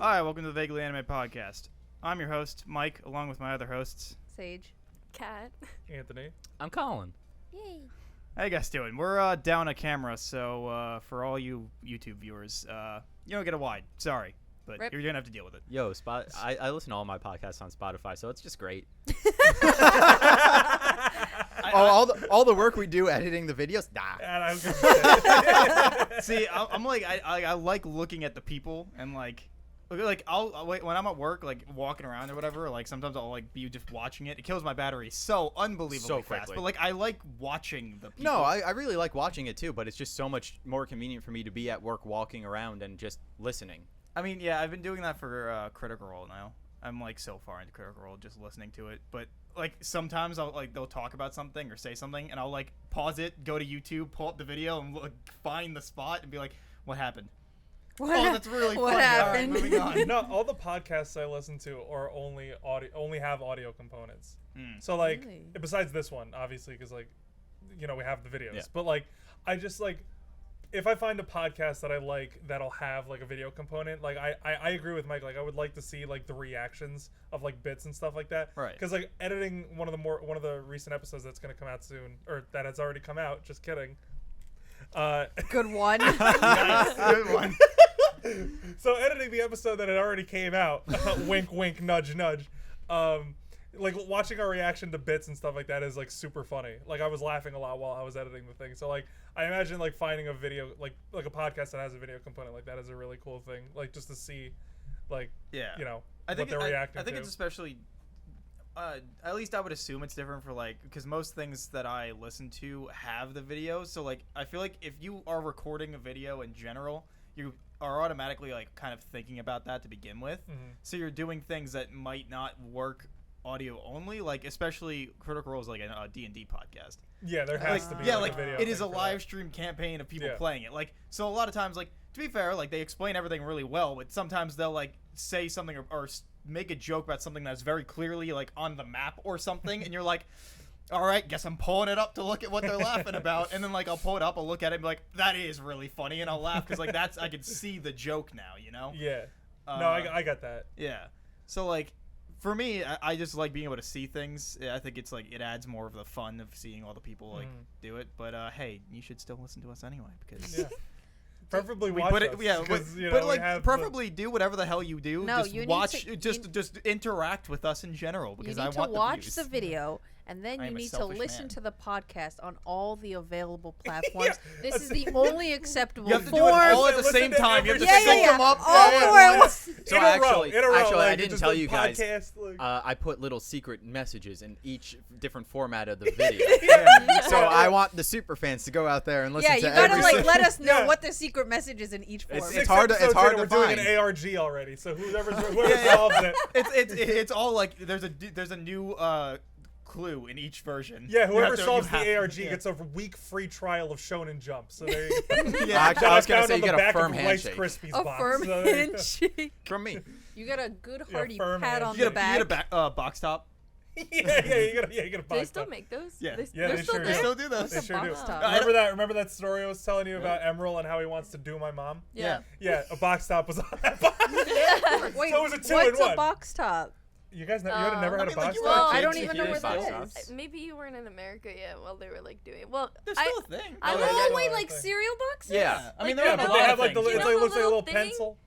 Hi, welcome to the Vaguely Anime Podcast. I'm your host, Mike, along with my other hosts. Sage. Cat. Anthony. I'm Colin. Yay. How you guys doing? We're down a camera, so for all you YouTube viewers, you don't get a wide. Sorry, but Rip. you're going to have to deal with it. Yo, I listen to all my podcasts on Spotify, so it's just great. all the work we do editing the videos, nah. And I was gonna say, See, I'm like, I like looking at the people and like I'll when I'm at work, like walking around or whatever, like sometimes I'll like be just watching it. It kills my battery so unbelievably So fast. quickly. But like I like watching the people. No, I really like watching it too, but it's just so much more convenient for me to be at work walking around and just listening. I mean, yeah, I've been doing that for Critical Role now. I'm like so far into Critical Role just listening to it. But like sometimes they'll talk about something or say something, and I'll like pause it, go to YouTube, pull up the video, and find the spot and be like, "What happened?" What that's really what funny. happened? All right, moving on. no, all the podcasts I listen to are only have audio components. So like, Really? besides this one, obviously, because like, you know, we have the videos. Yeah. But like, I just like, if I find a podcast that I like that'll have like a video component, like I agree with Mike. Like I would like to see like the reactions of like bits and stuff like that. Right. Because like editing one of the recent episodes that's gonna come out soon, or that has already come out. Just kidding. Good one. Nice, good one. So editing the episode that had already came out, wink, wink, nudge, nudge. Like watching our reaction to bits and stuff like that is like super funny. Like I was laughing a lot while I was editing the thing. So like I imagine like finding a video like a podcast that has a video component like that is a really cool thing. Like just to see, like Yeah. you know I think what they're reacting I think to. it's especially. At least I would assume it's different for like because most things that I listen to have the video. So like I feel like if you are recording a video in general, you are automatically like kind of thinking about that to begin with. So you're doing things that might not work audio only, like especially Critical Role is like a D&D podcast. Yeah, there has to be. Yeah, like like a video it is a thing for live that. stream campaign of people Yeah. playing it. Like so a lot of times, like to be fair, like they explain everything really well, but sometimes they'll like say something or make a joke about something that's very clearly like on the map or something, and you're like, all right, guess I'm pulling it up to look at what they're laughing about, and then like I'll pull it up, I'll look at it and be like, that is really funny, and I'll laugh because like that's I can see the joke now, you know? Yeah. No, I got that. Yeah. So like for me, I just like being able to see things. I think it's like it adds more of the fun of seeing all the people like do it. But hey, you should still listen to us anyway because Yeah. Preferably we watch put it. us, Yeah, 'cause, you know, but we like have preferably do whatever the hell you do. No, just you need watch. to- just interact with us in general You because need I to want watch views. the video, and then I you am a need to selfish listen man. to the podcast on all the available platforms. Yeah, This is that's- the only acceptable You have to form. do it all at the Listen same to time. You have to every- sync them up. All Yeah, four at once. So in a row, actually, like, I you didn't just tell like you guys. podcast, like- I put little secret messages in each different format of the video. Yeah. So I want the super fans to go out there and listen Yeah, you to gotta every like single- let us know Yeah. what the secret message is in each form. It's Six hard to- episodes hard in, to we're doing find. an ARG already, so whoever solves it. It's all like there's a new clue in each version. Yeah, You whoever have to- solves you the have- ARG yeah. gets a week free trial of Shonen Jump. So there you go. Yeah. Actually, I was gonna found say on you the get a back firm of Rice handshake Krispies A box. firm So there you go. handshake. from me. You got a good Yeah, hearty firm pat on handshake. the You get back. a box top. yeah, you get a Do they box still top. make those? Yeah. Yeah, they're they still sure They there? still do those. They sure do. box top. Remember that story I was telling you about Emerald and how he wants to do my mom? Yeah. Yeah, a box top was on that box. Wait, So it was a what's 2-in-1. a box top? You guys you had never had a I mean, like, box you top? Well, I kids, don't you even know did where that box is. tops. Maybe you weren't in America yet while they were like doing it. Well, There's I, still a thing. I Oh, love- yeah, Oh, yeah, wait, yeah, like thing. cereal boxes? Yeah, I mean Like, there are Yeah, a but lot they of have like the things. You it know like, the looks like a little little thing? pencil.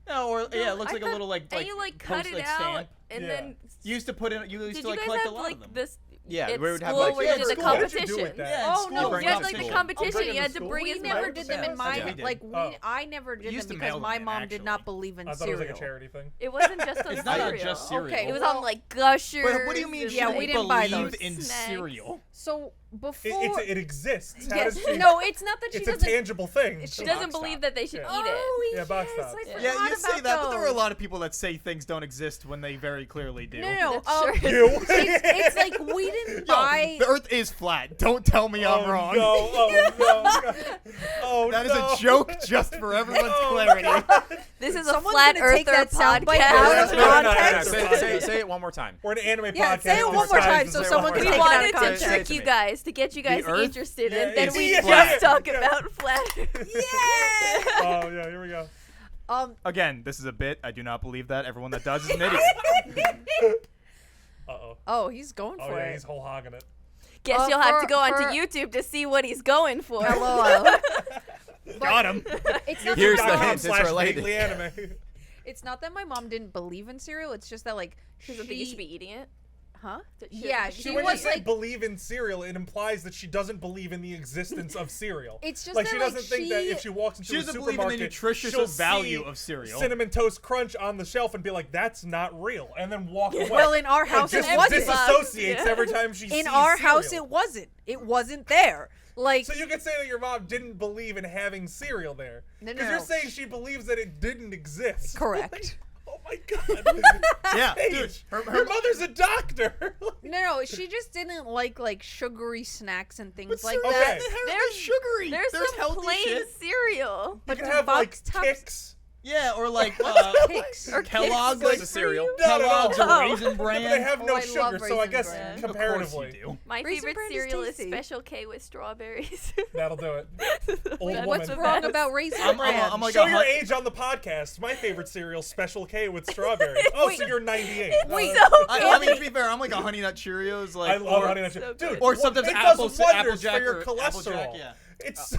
No, or yeah, it looks I like a thought- little like and you like cut post, it like, out, stamp. and Yeah. then You used to put in. You used did to you like guys collect a have lot like of them. this? Yeah, at we would have, school like, where yeah, you did the school. What'd you do competition. with that? Yeah, Oh in no, school. You Bring had it like to the school. competition. bring it You had to to school. bring We it. never to did them in Yeah, my we did. like Oh. I never did We used them to because mail my them, mom did actually. not believe in I thought cereal. it was like a charity thing. It wasn't just on It's not cereal. just cereal. Okay, It was well- on like Gushers. But what do you mean? and, She Yeah, like, we didn't buy believe those. in Snacks. cereal. So before It exists. How yes, does she- no, it's not that she It's a doesn't. tangible thing. She a doesn't box believe top. that they should Yeah. eat it. Oh Yeah, box yes, tops. I Yeah. forgot Yeah, you say about that, but there are a those. lot of people that say things don't exist when they very clearly do. No, That's true. You. it's like we didn't Yo, buy. the Earth is flat. Don't tell me I'm wrong. No, oh no. Oh That is no. a joke just for everyone's Oh, clarity. This is a Someone's flat gonna take earther that soundbite podcast. out of No, no, no, no, context. no, Say it one more time. We're an anime Yeah, podcast. say it one more disguised time as so say it someone one can more We take time. it out wanted of to context. Say it trick to you me. guys to get you guys Earth? interested, Yeah, and then it's we flat. just Yeah. talk Yeah. about flat. Yeah. Oh yeah, here we go. Again, this is a bit. I do not believe that. Everyone that does is an idiot. Uh-oh. Oh, he's going Oh, for yeah, it. he's whole hogging it. Guess you'll have to for- go onto for- YouTube to see what he's going for. LOL. Got him. It's not Here's that the my mom, hint. It's related. Vaguely anime. it's not that my mom didn't believe in cereal. It's just that like She doesn't think you should be eating it. huh? That she Yeah, doesn't she See, think when you was say like believe in cereal, it implies that she doesn't believe in the existence of cereal. It's just like that, she like, doesn't think that she- if she walks into She a doesn't believe in supermarket, the nutritious she'll value see of cereal. Cinnamon Toast Crunch on the shelf and be like, "That's not real," and then walk away. well, in our house it just wasn't. disassociates Yeah. every time she sees In our house cereal. it wasn't. It wasn't there. Like So you could say that your mom didn't believe in having cereal there. No, Because no, you're no. saying she believes that it didn't exist. correct. Oh my god. Yeah, Paige, dude. Her mother's a doctor. No, she just didn't like sugary snacks and things like Okay. that. There's sugary. There's some healthy plain shit. cereal. You But can do have like box tops- Kicks. Yeah, or like Kicks. Or Kellogg's, Kix like good a for cereal. you? Not at all. Kellogg's or Oh. Raisin But Bran. they have no Oh, I sugar, love so I Raisin guess Bran. Of comparatively, course you do. My Raisin favorite Bran is cereal is tasty. Special K with strawberries. that'll do it. Old That's What's woman. the wrong best. about Raisin I'm Bran? like Show a your hun- age on the podcast. My favorite cereal, Special K with strawberries. Oh, so you're 98. Wait, I mean, to be fair, I'm like a Honey Nut Cheerios, like I love or, Honey Nut so Cheerios. good. Dude, or sometimes it apple, does wonders Applejack for your or cholesterol. Applejack, yeah. It's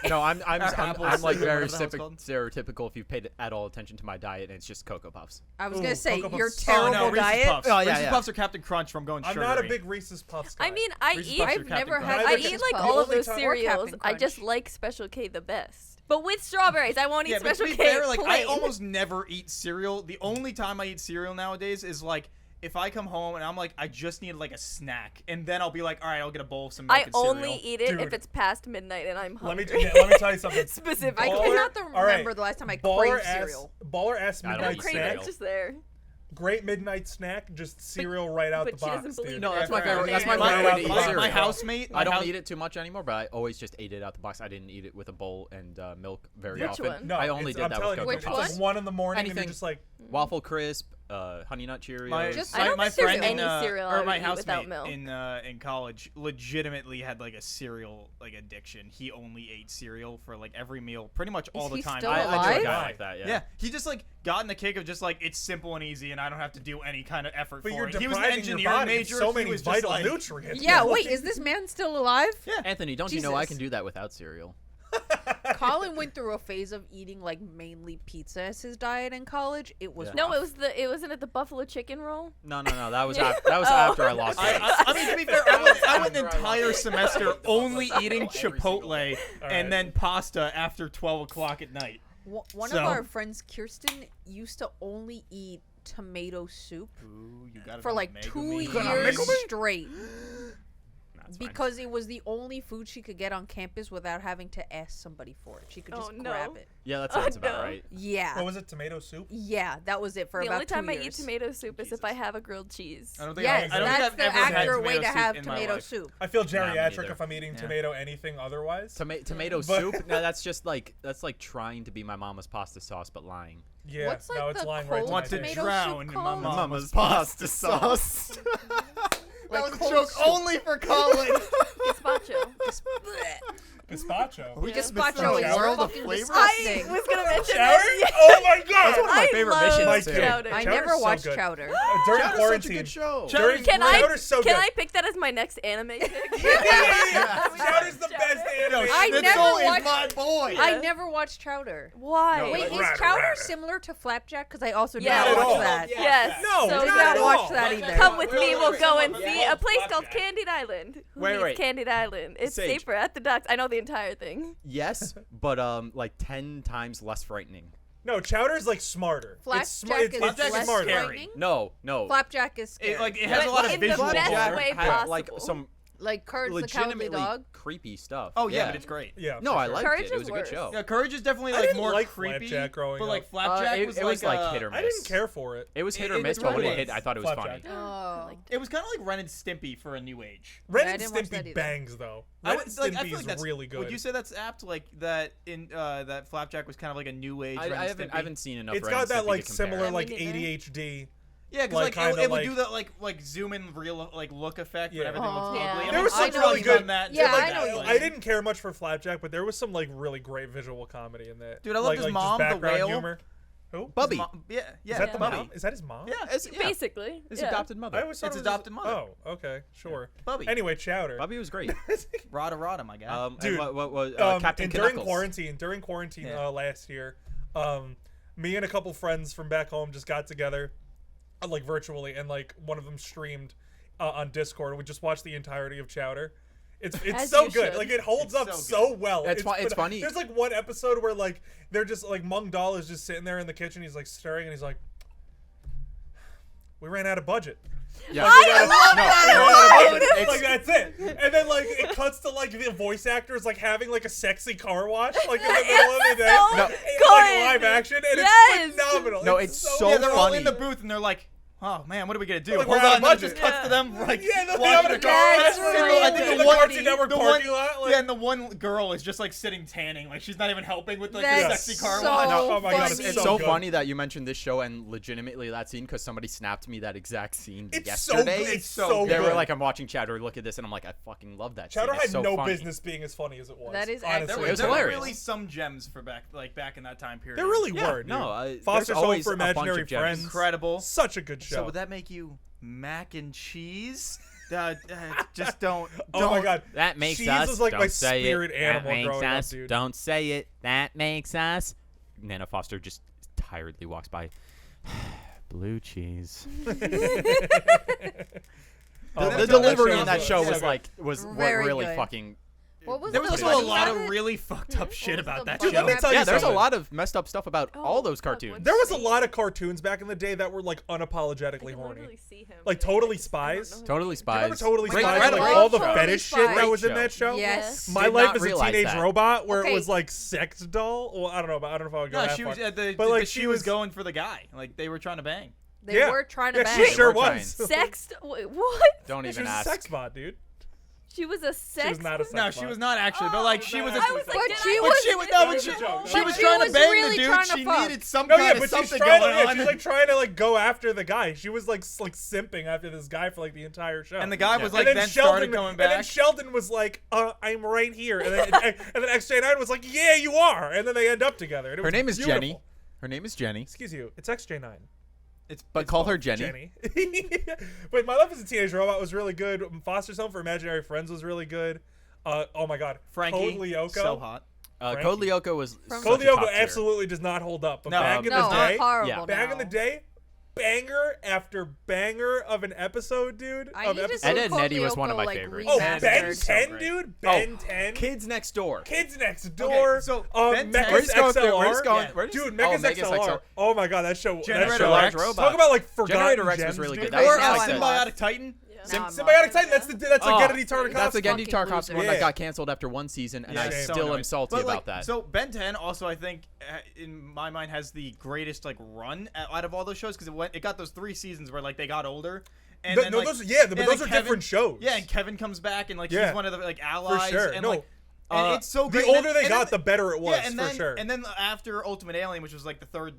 No, I'm Apple like cider, very whatever the hell it's called. stereotypical if you paid at all attention to my diet, and it's just Cocoa Puffs. I was Ooh, gonna say Cocoa your Puffs. Oh, terrible no, Reese's diet. Puffs. Oh, yeah, Reese's yeah. Puffs or Captain Crunch from going I'm sugary. not a big Reese's Puffs guy. I mean, I Reese's eat. Puffs or I've Captain never Crunch. had I Reese's eat like Puffs. all of The only those time- Or cereals. Captain I just Crunch. like Special K the best. But with strawberries, I won't eat Yeah, but to Special be K fair, like I plain. almost never eat cereal. The only time I eat cereal nowadays is like if I come home and I'm like I just need like a snack, and then I'll be like, all right, I'll get a bowl of some milk I and cereal. only eat it Dude. if it's past midnight and I'm Let me hungry. let me tell you something. Specifically. I Baller- cannot all right. remember the last time I Baller craved cereal. ass I don't midnight eat Crave snack. it's just there. Great midnight snack, just cereal right out but the she doesn't box, believe dude. in No, it. that's my favorite. That's my Right favorite out way the to eat box. cereal. My housemate. I my don't house- eat it too much anymore, but I always just ate it out the box. I didn't eat it with a bowl and milk very Which often. one? No, I only it's- did I'm that telling with you, Cocoa Which it's Puffs. like 1 in the morning, and Anything. you're just like, Waffle Crisp, Honey Nut Cheerios. My, Just- my, I don't my think there's friend in, any cereal or I my would eat without housemate milk. in college legitimately had like a cereal like addiction. He only ate cereal for like every meal, pretty much all the he time. still I alive? know a guy like that. Yeah, he just like got in the kick of just like it's simple and easy, and I don't have to do any kind of effort but for you're it. He was an depriving your engineering body of major. so he many was just vital like, nutrients. Yeah, man. wait, is this man still alive? Anthony, don't you know I Jesus. can do that without cereal? Colin went through a phase of eating like mainly pizza as his diet in college. It was Yeah. No, rough. it wasn't it the buffalo chicken roll? No. That was after I lost weight. I mean, to be fair, I went an After I entire lost semester only eating Every single Chipotle day. All right. and then pasta after 12 o'clock at night. One So- of our friends, Kirsten, used to only eat tomato soup Ooh, you got it for on like the 2 Megumi. years straight That's fine. because it was the only food she could get on campus without having to ask somebody for it. She could just Oh, no. grab it. Yeah, that sounds about no. right. Yeah. What was it? Tomato soup? Yeah, that was it for The about only time 2 I years. eat tomato soup is if I Jesus. have a grilled cheese. I don't think Yes, I don't that's think the I've ever had accurate way to tomato have soup in my tomato life. soup. I feel me geriatric neither. if I'm eating Yeah. tomato anything otherwise. Tomato But- soup? No, that's just like trying to be my mama's pasta sauce, but lying. Yeah, What's like no, it's the lying right to cold my Want to face. tomato drown soup in my called? mama's pasta sauce. Like That's a cold joke soup. only for Colin. Gazpacho. Gazpacho. We get Gazpacho is world of fucking flavor. disgusting. was gonna mention Chowder? this. Oh my god! That's one of my I favorite love missions, Mike too. too. Chowder. I Chowder's never so watched good. Chowder. During Chowder's quarantine. such a good show. During Can I Chowder's so can good. I pick that as my next anime pick? Chowder's the best anime. I Schnitzel never is watched- my boy. I never watched Chowder. Why? No, Wait, like- is Chowder similar to Flapjack? Because I also did Yeah. not Not at watch all. that. Yes. No, so I did not not at watch all. that either. Come with me. We'll go and wait, see wait. a place called Flapjack. Candied Island. Who Wait, needs wait. Candied Island? It's Sage. safer at the docks. I know the entire thing. Yes, but like 10 times less frightening. No, Chowder's like smarter. Flapjack it's is Flapjack is less smarter. frightening. No. Flapjack is scary. It has a lot of in the visual. best horror. way had like possible. some like Courage the Cowardly legitimately Dog. creepy stuff. Oh yeah, but it's great. Yeah. No, for I sure. liked Courage it. It is was a good worse. show. Yeah, Courage is definitely I like didn't more like creepy. Flapjack growing but like up. Flapjack it was was like like hit or miss. I didn't care for it. It was hit or It miss, but when really it hit, was. I thought it was Flapjack. funny. Oh. It was kind of like Ren and Stimpy for a new age. Ren I and didn't watch that Stimpy either. bangs though. I Ren would- and like, I Stimpy feel like is that's really good. Would you say that's apt? Like that in that Flapjack was kind of like a new age. Ren I and Stimpy? haven't seen enough. It's Ren got and that Stimpy like to compare. similar Yeah, me like neither. ADHD. Yeah, because like, like it kinda would like- do that like zoom in real like look effect, Yeah. but everything looks Oh. ugly. Yeah. I There mean, was some Seinfeld's really good- done that. Yeah, like, I know what you I didn't care much for Flapjack, but there was some like really great visual comedy in that. Dude, I love like, his like, mom, just the background whale. humor. Who? Bubby. Yeah, Is that the Bubby. mom? Is that his mom? Yeah, Basically. His yeah. adopted mother. I always thought It's it was adopted mother. Oh, okay, sure. Bubby. Anyway, Chowder. Bubby was great. Rada, my guy. And Dude, what Captain and during Knuckles. quarantine Yeah. last year, me and a couple friends from back home just got together, like virtually, and like one of them streamed on Discord, and we just watched the entirety of Chowder. It's As so you good. should. Like it holds It's up so so well. It's funny. There's like one episode where like they're just like Mung Dahl is just sitting there in the kitchen. He's like stirring, and he's like, "We ran out of budget." Yeah. Like that's it. And then like it cuts to like the voice actors like having like a sexy car wash like in the middle of the day, so No. like good. live action, and Yes. it's phenomenal. No, it's so yeah, they're all funny. in the booth and they're like, "Oh man, what are we gonna do?" Like, Hold we're out on, of then it budget. just cuts to them like Yeah, they're walking having a the car car. That's wash. really I good. think In the the Cartoon Network the parking lot. Like, yeah, and the one girl is just like sitting tanning, like she's not even helping with like the That's sexy car so wash. Oh my God, funny. It's so so good. funny that you mentioned this show and legitimately that scene because somebody snapped me that exact scene it's so yesterday. good. It's so They good. were like, "I'm watching Chowder. Look at this," and I'm like, "I fucking love that." Chowder scene. It's had so no funny. business being as funny as it was. That is honestly. There It were, was there were hilarious. really some gems for back in that time period. There really Yeah, were. Dude. no, there's Foster's Home always for a bunch of Imaginary gems. Friends. Incredible. Such a good show. So would that make you mac and cheese? Just don't. Oh my God. That makes Cheese us. was like don't my say spirit it. animal That makes growing up, us. dude. Don't say it. That makes us. Nana Foster just tiredly walks by. Blue cheese. Oh, The that delivery show in that was show so was good. like was Very really good. fucking. What was There was the also a funny lot about of it? really fucked up shit was about the that funny show. Let me tell you Yeah, there's a something. lot of messed up stuff about all those fuck, cartoons. what's There was a his lot name? of cartoons back in the day that were like I unapologetically can horny. literally see him. Like but I Totally just- I don't Spies? know his Totally name. Spies. Remember Totally Great Spies? Incredible. Like all the Totally fetish shit that Spies. was in that show. Yes. My Did Life not as a realize Teenage that. Robot, where it Okay. was like sex doll. Well, I don't know if I would go No, that she far. was But, like, she she was was- going for the guy. Like they were trying to bang. They Yeah. were trying to Yeah, bang. she sure They were was. Sext? Wait, what? Don't She even was a ask. sex bot, dude. She was a sex. She was not a sex No, bot. she was not actually, but like she Oh, was. I was like, But did she I was- miss she was it? no, It but was she, a joke. she But was she trying was to bang really the dude. trying to She fuck. needed some No, kind yeah, of but she's something trying to. going Yeah, on. she's like trying to like go after the guy. She was like simping after this guy for like the entire show. And the guy was And like then then Sheldon, started coming And then back. Sheldon was like, "I'm right here," and then XJ9 was like, "Yeah, you are," and then they end up together. And it Her was name is beautiful. Jenny. Her name is Jenny. Excuse you, it's XJ9. But call her Jenny. But My Life as a Teenage Robot was really good. Foster's Home for Imaginary Friends was really good. Oh my God, Frankie, Code Lyoko. so hot. Code Lyoko was. From- such Code a top Lyoko tier. absolutely does not hold up. But No. back in No, the day, horrible. Yeah. back in the now. day, banger after banger of an episode, dude. I of need to episodes. see Ed, Ed, and Code Eddie was one of Lyoko, my like, favorites. Oh, remastered. Ben So 10, great. dude. Ben 10. Kids Next Door. Kids Next Door. so Ben 10 Mecha's We're just going through- XLR. we're just going- Yeah. we're just- Dude, oh, Mecha's Mecha's XLR. Oh my God, that show. Generator that show. Rex. Robot. Talk about like forgotten Generator Rex gems, was really dude. good. That Or was like the- Symbiotic Titan. Yeah. Symbiotic Titan. That's a Oh, Gennady Tartakovsky. That's a Gennady Fucking Tartakovsky loser. one Yeah. that got canceled after one season, and Yeah, I shame. still am annoying. salty But, about like, that. So Ben 10 also, I think, in my mind, has the greatest like run out of all those shows because it got those 3 seasons where like they got older. And then, No, like, those, yeah, but and those then are Kevin- different shows. Yeah, and Kevin comes back and like Yeah. he's one of the like allies. sure. And No. like, and it's so The great. older And they then- got, the better it was, yeah, and for then, sure. And then after Ultimate Alien, which was like the third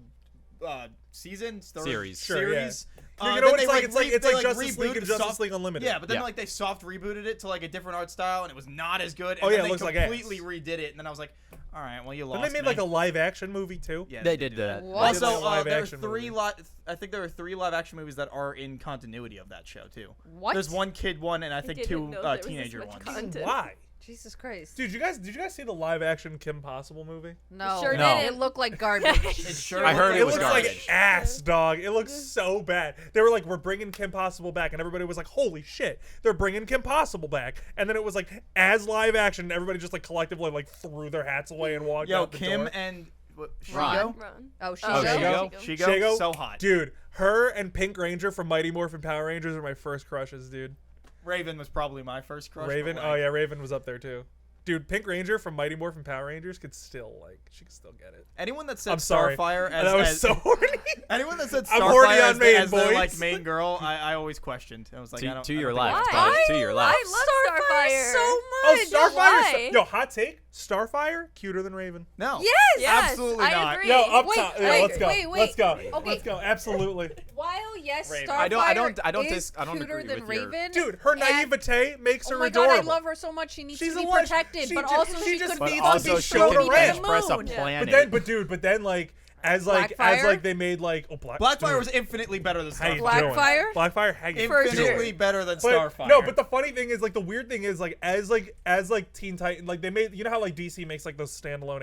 season, Series. Sure, yeah. series. You know then what they, it's like? It's like they, Justice League rebooted and Justice soft- League Unlimited. Yeah, but then Yeah. like they soft rebooted it to like a different art style, and it was not as good. And Oh, yeah, then it they looks like ass. completely redid it, and then I was like, all right, well you lost. Then they made me. like a live action movie too. Yeah, They did that. What? They did, Also, like, a live there are action 3 movie. I think there are 3 live action movies that are in continuity of that show too. What? There's one kid one, and I think didn't 2 know there was this teenager much ones. content. Why? Jesus Christ. Dude, did you guys see the live action Kim Possible movie? No. Sure No. It looked like garbage. It sure I heard looked it was looks garbage. like ass, dog. It looks so bad. They were like, "We're bringing Kim Possible back," and everybody was like, "Holy shit, they're bringing Kim Possible back!" And then it was like, as live action, everybody just like collectively like threw their hats away and walked Yo, out the Kim door. and Ron. Shigo? Ron. Oh, she Oh, goes? Shigo? Shigo, Shago? so hot. Dude, her and Pink Ranger from Mighty Morphin Power Rangers are my first crushes, dude. Raven was probably my first crush. Raven, but, oh like, yeah, Raven was up there too. Dude, Pink Ranger from Mighty Morphin Power Rangers could still she could still get it. Anyone that said I'm sorry. Starfire as, That was as so horny. anyone that said I'm horny Starfire on as, main as their like boys. main girl, I always questioned. I was like, I don't. To I your don't think left, that's guys. To your left. I love Starfire so Oh, much. Starfire! Why? Yo, hot take. Starfire cuter than Raven. No. Yes. Yes, Absolutely I not. agree. Yo, up Wait, top. wait, Yeah, let's go. wait, wait. Let's go. Okay. Let's go. Absolutely. While yes, Raven. Starfire I don't is agree cuter than with your- Raven. Dude, her and- naivete makes her Oh my adorable. god, I love her so much. She needs She's to be a leg- protected, she but just- also she she just could But needs fucking to be also, she shown throw can me around. to the express a moon. Yeah. planet. But then, like, as like Blackfire? they made like Blackfire was infinitely better than How you Starfire. doing? Blackfire? Blackfire, how you For doing? sure. Infinitely better than But, Starfire. no, but the funny thing is, like, the weird thing is, like as Teen Titan, like they made, you know how like DC makes like those standalone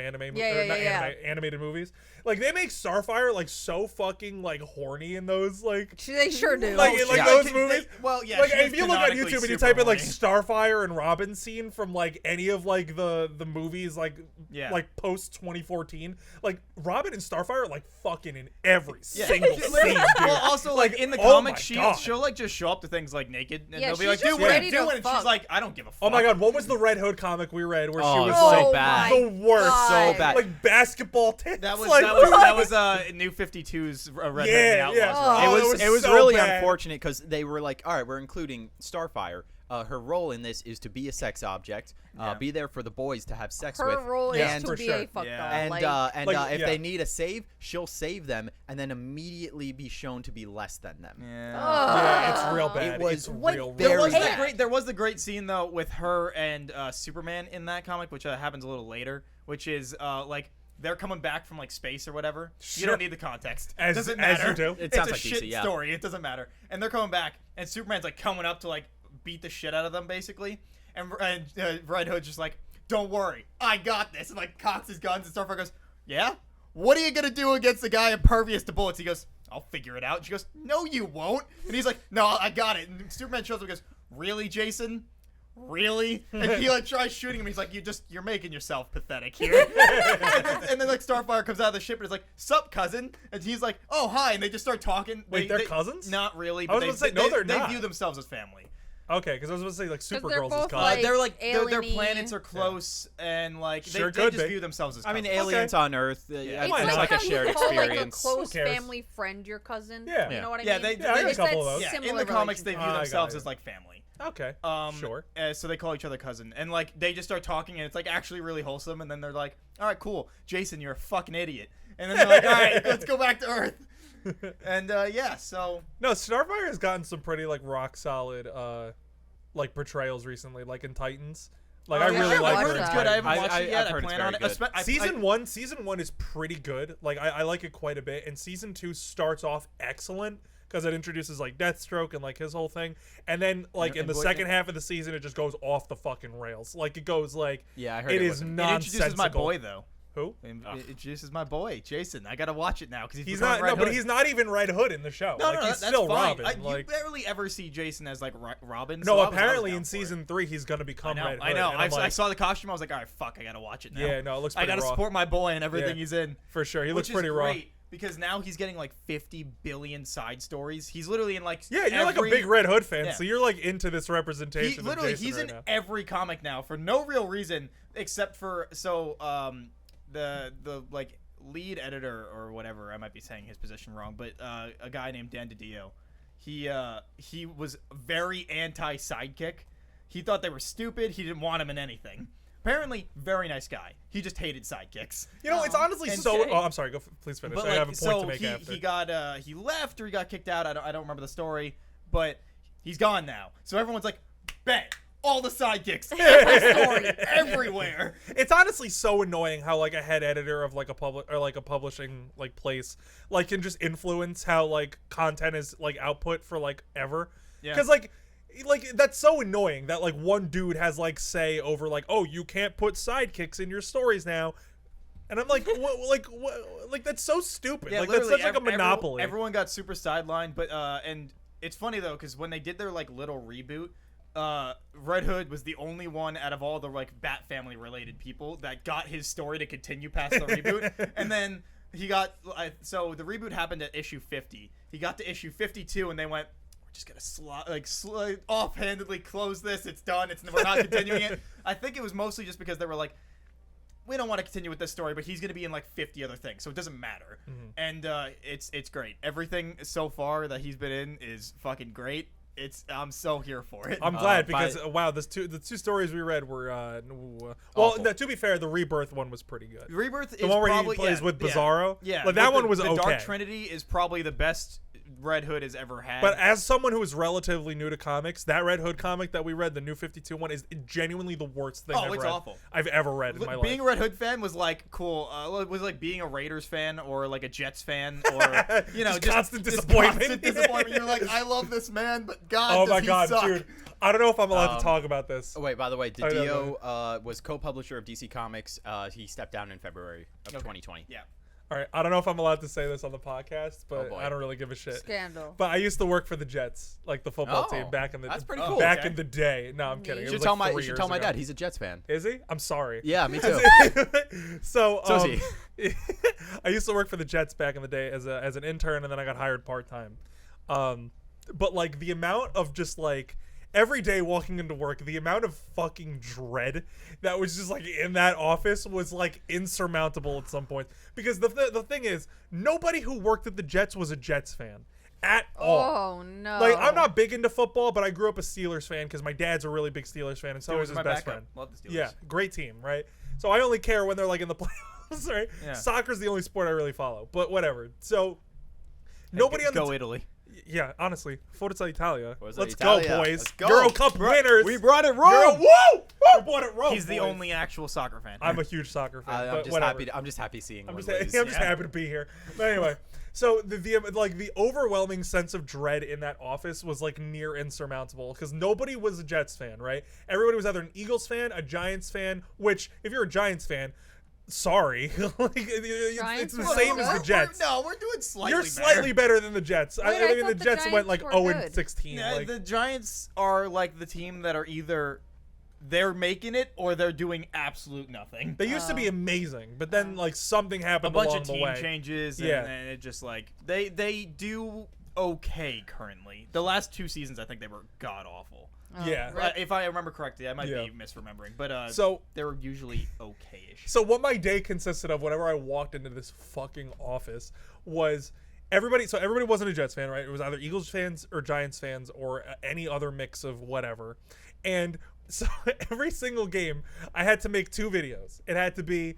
animated movies, like they make Starfire like so fucking like horny in those like They sure do. like in like Yeah. those They- movies. well, yeah. Like she if is you look on canonically YouTube and you super type in like horny. Starfire and Robin scene from like any of like the movies like Yeah. like post 2014, like Robin and Starfire are like fucking in every Yeah. single scene, dude. Well, also like in the oh comics, my God. she'll like just show up to things like naked, and Yeah, they'll be she's like, just "Dude, what are ready you to doing?" And she's fuck. like, "I don't give a fuck." Oh my God, what was the Red Hood comic we read where she Oh, was so like bad. the worst, God. So bad. like basketball tits? That was like, that was New 52's Red Hood and the Outlaws. yeah. run. Oh, it was so really bad. unfortunate because they were like, all right, we're including Starfire. Her role in this is to be a sex object, Yeah. be there for the boys to have sex Her with. role Yeah, is for to be sure. a fuck Yeah. doll. And if yeah. they need a save, she'll save them and then immediately be shown to be less than them. Yeah. yeah, it's real bad. It was it's what- real, There real was bad. the great scene though with her and Superman in that comic, which happens a little later, which is like they're coming back from like space or whatever. You Sure. don't need the context. As- doesn't as matter. you do. It It's sounds a like shit DC, yeah. story. It doesn't matter. And they're coming back, and Superman's like coming up to like beat the shit out of them basically, and Red Hood's just like, "Don't worry, I got this," and like cocks his guns, and Starfire goes, "Yeah, what are you gonna do against a guy impervious to bullets?" He goes, "I'll figure it out." And she goes, "No, you won't." And he's like, "No, I got it." And Superman shows up and goes, "Really, Jason? Really?" And he like tries shooting him. He's like, "You're making yourself pathetic here." And then like Starfire comes out of the ship and is like, "Sup, cousin?" And he's like, "Oh, hi." And they just start talking. Wait, they're cousins? Not really. I was But about to say, no, they're they not. view themselves as family. Okay, because I was going to say like they're Supergirl's is both, called. like, They're like their alien-y. planets are close and like Sure they could just be. view themselves as I mean, cousins. aliens on Earth. Yeah. It's Why like, not? a how you shared call, experience. like a close Who cares? family friend your cousin. Yeah. You know what I Yeah, mean? they- Yeah, I got a It's couple that of those. Yeah, in similar the comics they relationship. view I got themselves it. as like family. Okay, sure. So they call each other cousin, and like they just start talking, and it's like actually really wholesome. And then they're like, "All right, cool, Jason, you're a fucking idiot." And then they're like, "All right, let's go back to Earth." And yeah, so No, Starfire has gotten some pretty like rock solid like portrayals recently, like in Titans. Like Oh, I yeah, really I've like heard her. it's in good. I Titans. haven't watched it yet. I've I heard it's plan on very it. good. Season one is pretty good. Like I like it quite a bit, and season 2 starts off excellent because it introduces like Deathstroke and like his whole thing, and then like in And the boy- second half of the season, it just goes off the fucking rails. Like it goes like Yeah, I heard it it is wasn't- It nonsensical. introduces my boy though. Who? It introduces my boy Jason. I gotta watch it now because He's not. No, but he's not even Red Hood in the show. No, like no, he's that's still fine. Robin. You like barely ever see Jason as like Robin. no, so I was apparently down in for it. season 3 he's gonna become Red Hood. I know. and I'm I like, saw the costume. I was like, all right, fuck, I gotta watch it now. Yeah, no, it looks I pretty gotta raw. support my boy and everything Yeah. he's in. for sure. He looks Which pretty is raw. great because now he's getting like 50 billion side stories. He's literally in like Yeah, you're like a every- big Red Hood fan, Yeah. so you're like into this He representation. literally of Jason he's right in now. every comic now for no real reason except for the like lead editor or whatever, I might be saying his position wrong, but a guy named Dan DiDio, he was very anti sidekick. He thought they were stupid. He didn't want him in anything. Apparently, very nice guy. He just hated sidekicks. You know, it's honestly And so. say- Oh, I'm sorry. Please finish. But I have a like, point so to make he after. he got he left or he got kicked out. I don't remember the story, but he's gone now. So everyone's like, bang, all the sidekicks, every story, everywhere. It's honestly so annoying how like a head editor of like a publishing like place like can just influence how like content is like output for like ever. Yeah. Because like that's so annoying that like one dude has like say over like, oh, you can't put sidekicks in your stories now. And I'm like, what, that's so stupid. Yeah, like that's literally, such like a monopoly. Everyone got super sidelined, but and it's funny though because when they did their like little reboot, Red Hood was the only one out of all the like Bat Family related people that got his story to continue past the reboot, and then he got so the reboot happened at issue 50. He got to issue 52, and they went, "We're just gonna offhandedly close this. It's done. We're not continuing it." I think it was mostly just because they were like, we don't want to continue with this story, but he's going to be in like 50 other things, so it doesn't matter. And it's great. Everything so far that he's been in is fucking great. I'm so here for it. I'm glad by- because wow, the two stories we read were Awful. to be fair, the Rebirth one was pretty good. Rebirth The is one where probably, he plays yeah, with yeah. Bizarro. Yeah, like that but one was the okay. Dark Trinity is probably the best Red Hood has ever had. But as someone who is relatively new to comics, that Red Hood comic that we read, the New 52 one, is genuinely the worst thing it's awful. I've ever read in my life. Being a Red Hood fan was like cool. Was like being a Raiders fan or like a Jets fan or just constant disappointment. Constant disappointment. You're like, I love this man, but God, Oh does my he God, suck. dude! I don't know if I'm allowed to talk about this. Oh, wait, by the way, I know, DiDio was co-publisher of DC Comics. He stepped down in February of 2020. Yeah. All right, I don't know if I'm allowed to say this on the podcast, but boy. I don't really give a shit. Scandal. But I used to work for the Jets, like the football Oh, team, back in the that's pretty cool. back Okay. in the day. No, I'm kidding. You It You was should tell like my 3 years my ago. dad. He's a Jets fan. Is he? I'm sorry. Yeah, me too. So So is I used to work for the Jets back in the day as an intern, and then I got hired part time. But like the amount of just like every day walking into work, the amount of fucking dread that was just like in that office was like insurmountable at some point. Because the thing is, nobody who worked at the Jets was a Jets fan at all. Oh no. Like, I'm not big into football, but I grew up a Steelers fan because my dad's a really big Steelers fan, and so Steelers is are his my best backup. friend. Love the Steelers. Yeah, great team, right? So I only care when they're like in the playoffs, right? Yeah. Soccer's the only sport I really follow, but whatever. So nobody on the Go Italy. yeah, honestly, Forza Italia. Forza Let's Italia. go, boys. Let's go. Euro Cup winners. We brought it Euro, wrong. woo! We brought it wrong. He's the boys. only actual soccer fan. I'm a huge soccer fan. I'm but just whatever. happy. I'm just happy seeing. I'm one just, lose. I'm just happy to be here. But anyway, so the overwhelming sense of dread in that office was like near insurmountable because nobody was a Jets fan, right? Everybody was either an Eagles fan, a Giants fan. Which, if you're a Giants fan, sorry, like it's the Giants same were as the good? Jets. we're doing slightly You're slightly better than the Jets. Wait, I I mean, thought the the Jets went Giants like were 0-16. Yeah, like, the Giants are like the team that are either they're making it or they're doing absolute nothing. they used to be amazing, but then like something A happened bunch along of the team way. changes, Yeah. and it just like they do okay currently. The last 2 seasons, I think they were god awful. Yeah. Right. If I remember correctly, I might Yeah. be misremembering, but So they were usually okay-ish. So what my day consisted of whenever I walked into this fucking office was everybody wasn't a Jets fan, right? It was either Eagles fans or Giants fans or any other mix of whatever. And so every single game I had to make 2 videos. It had to be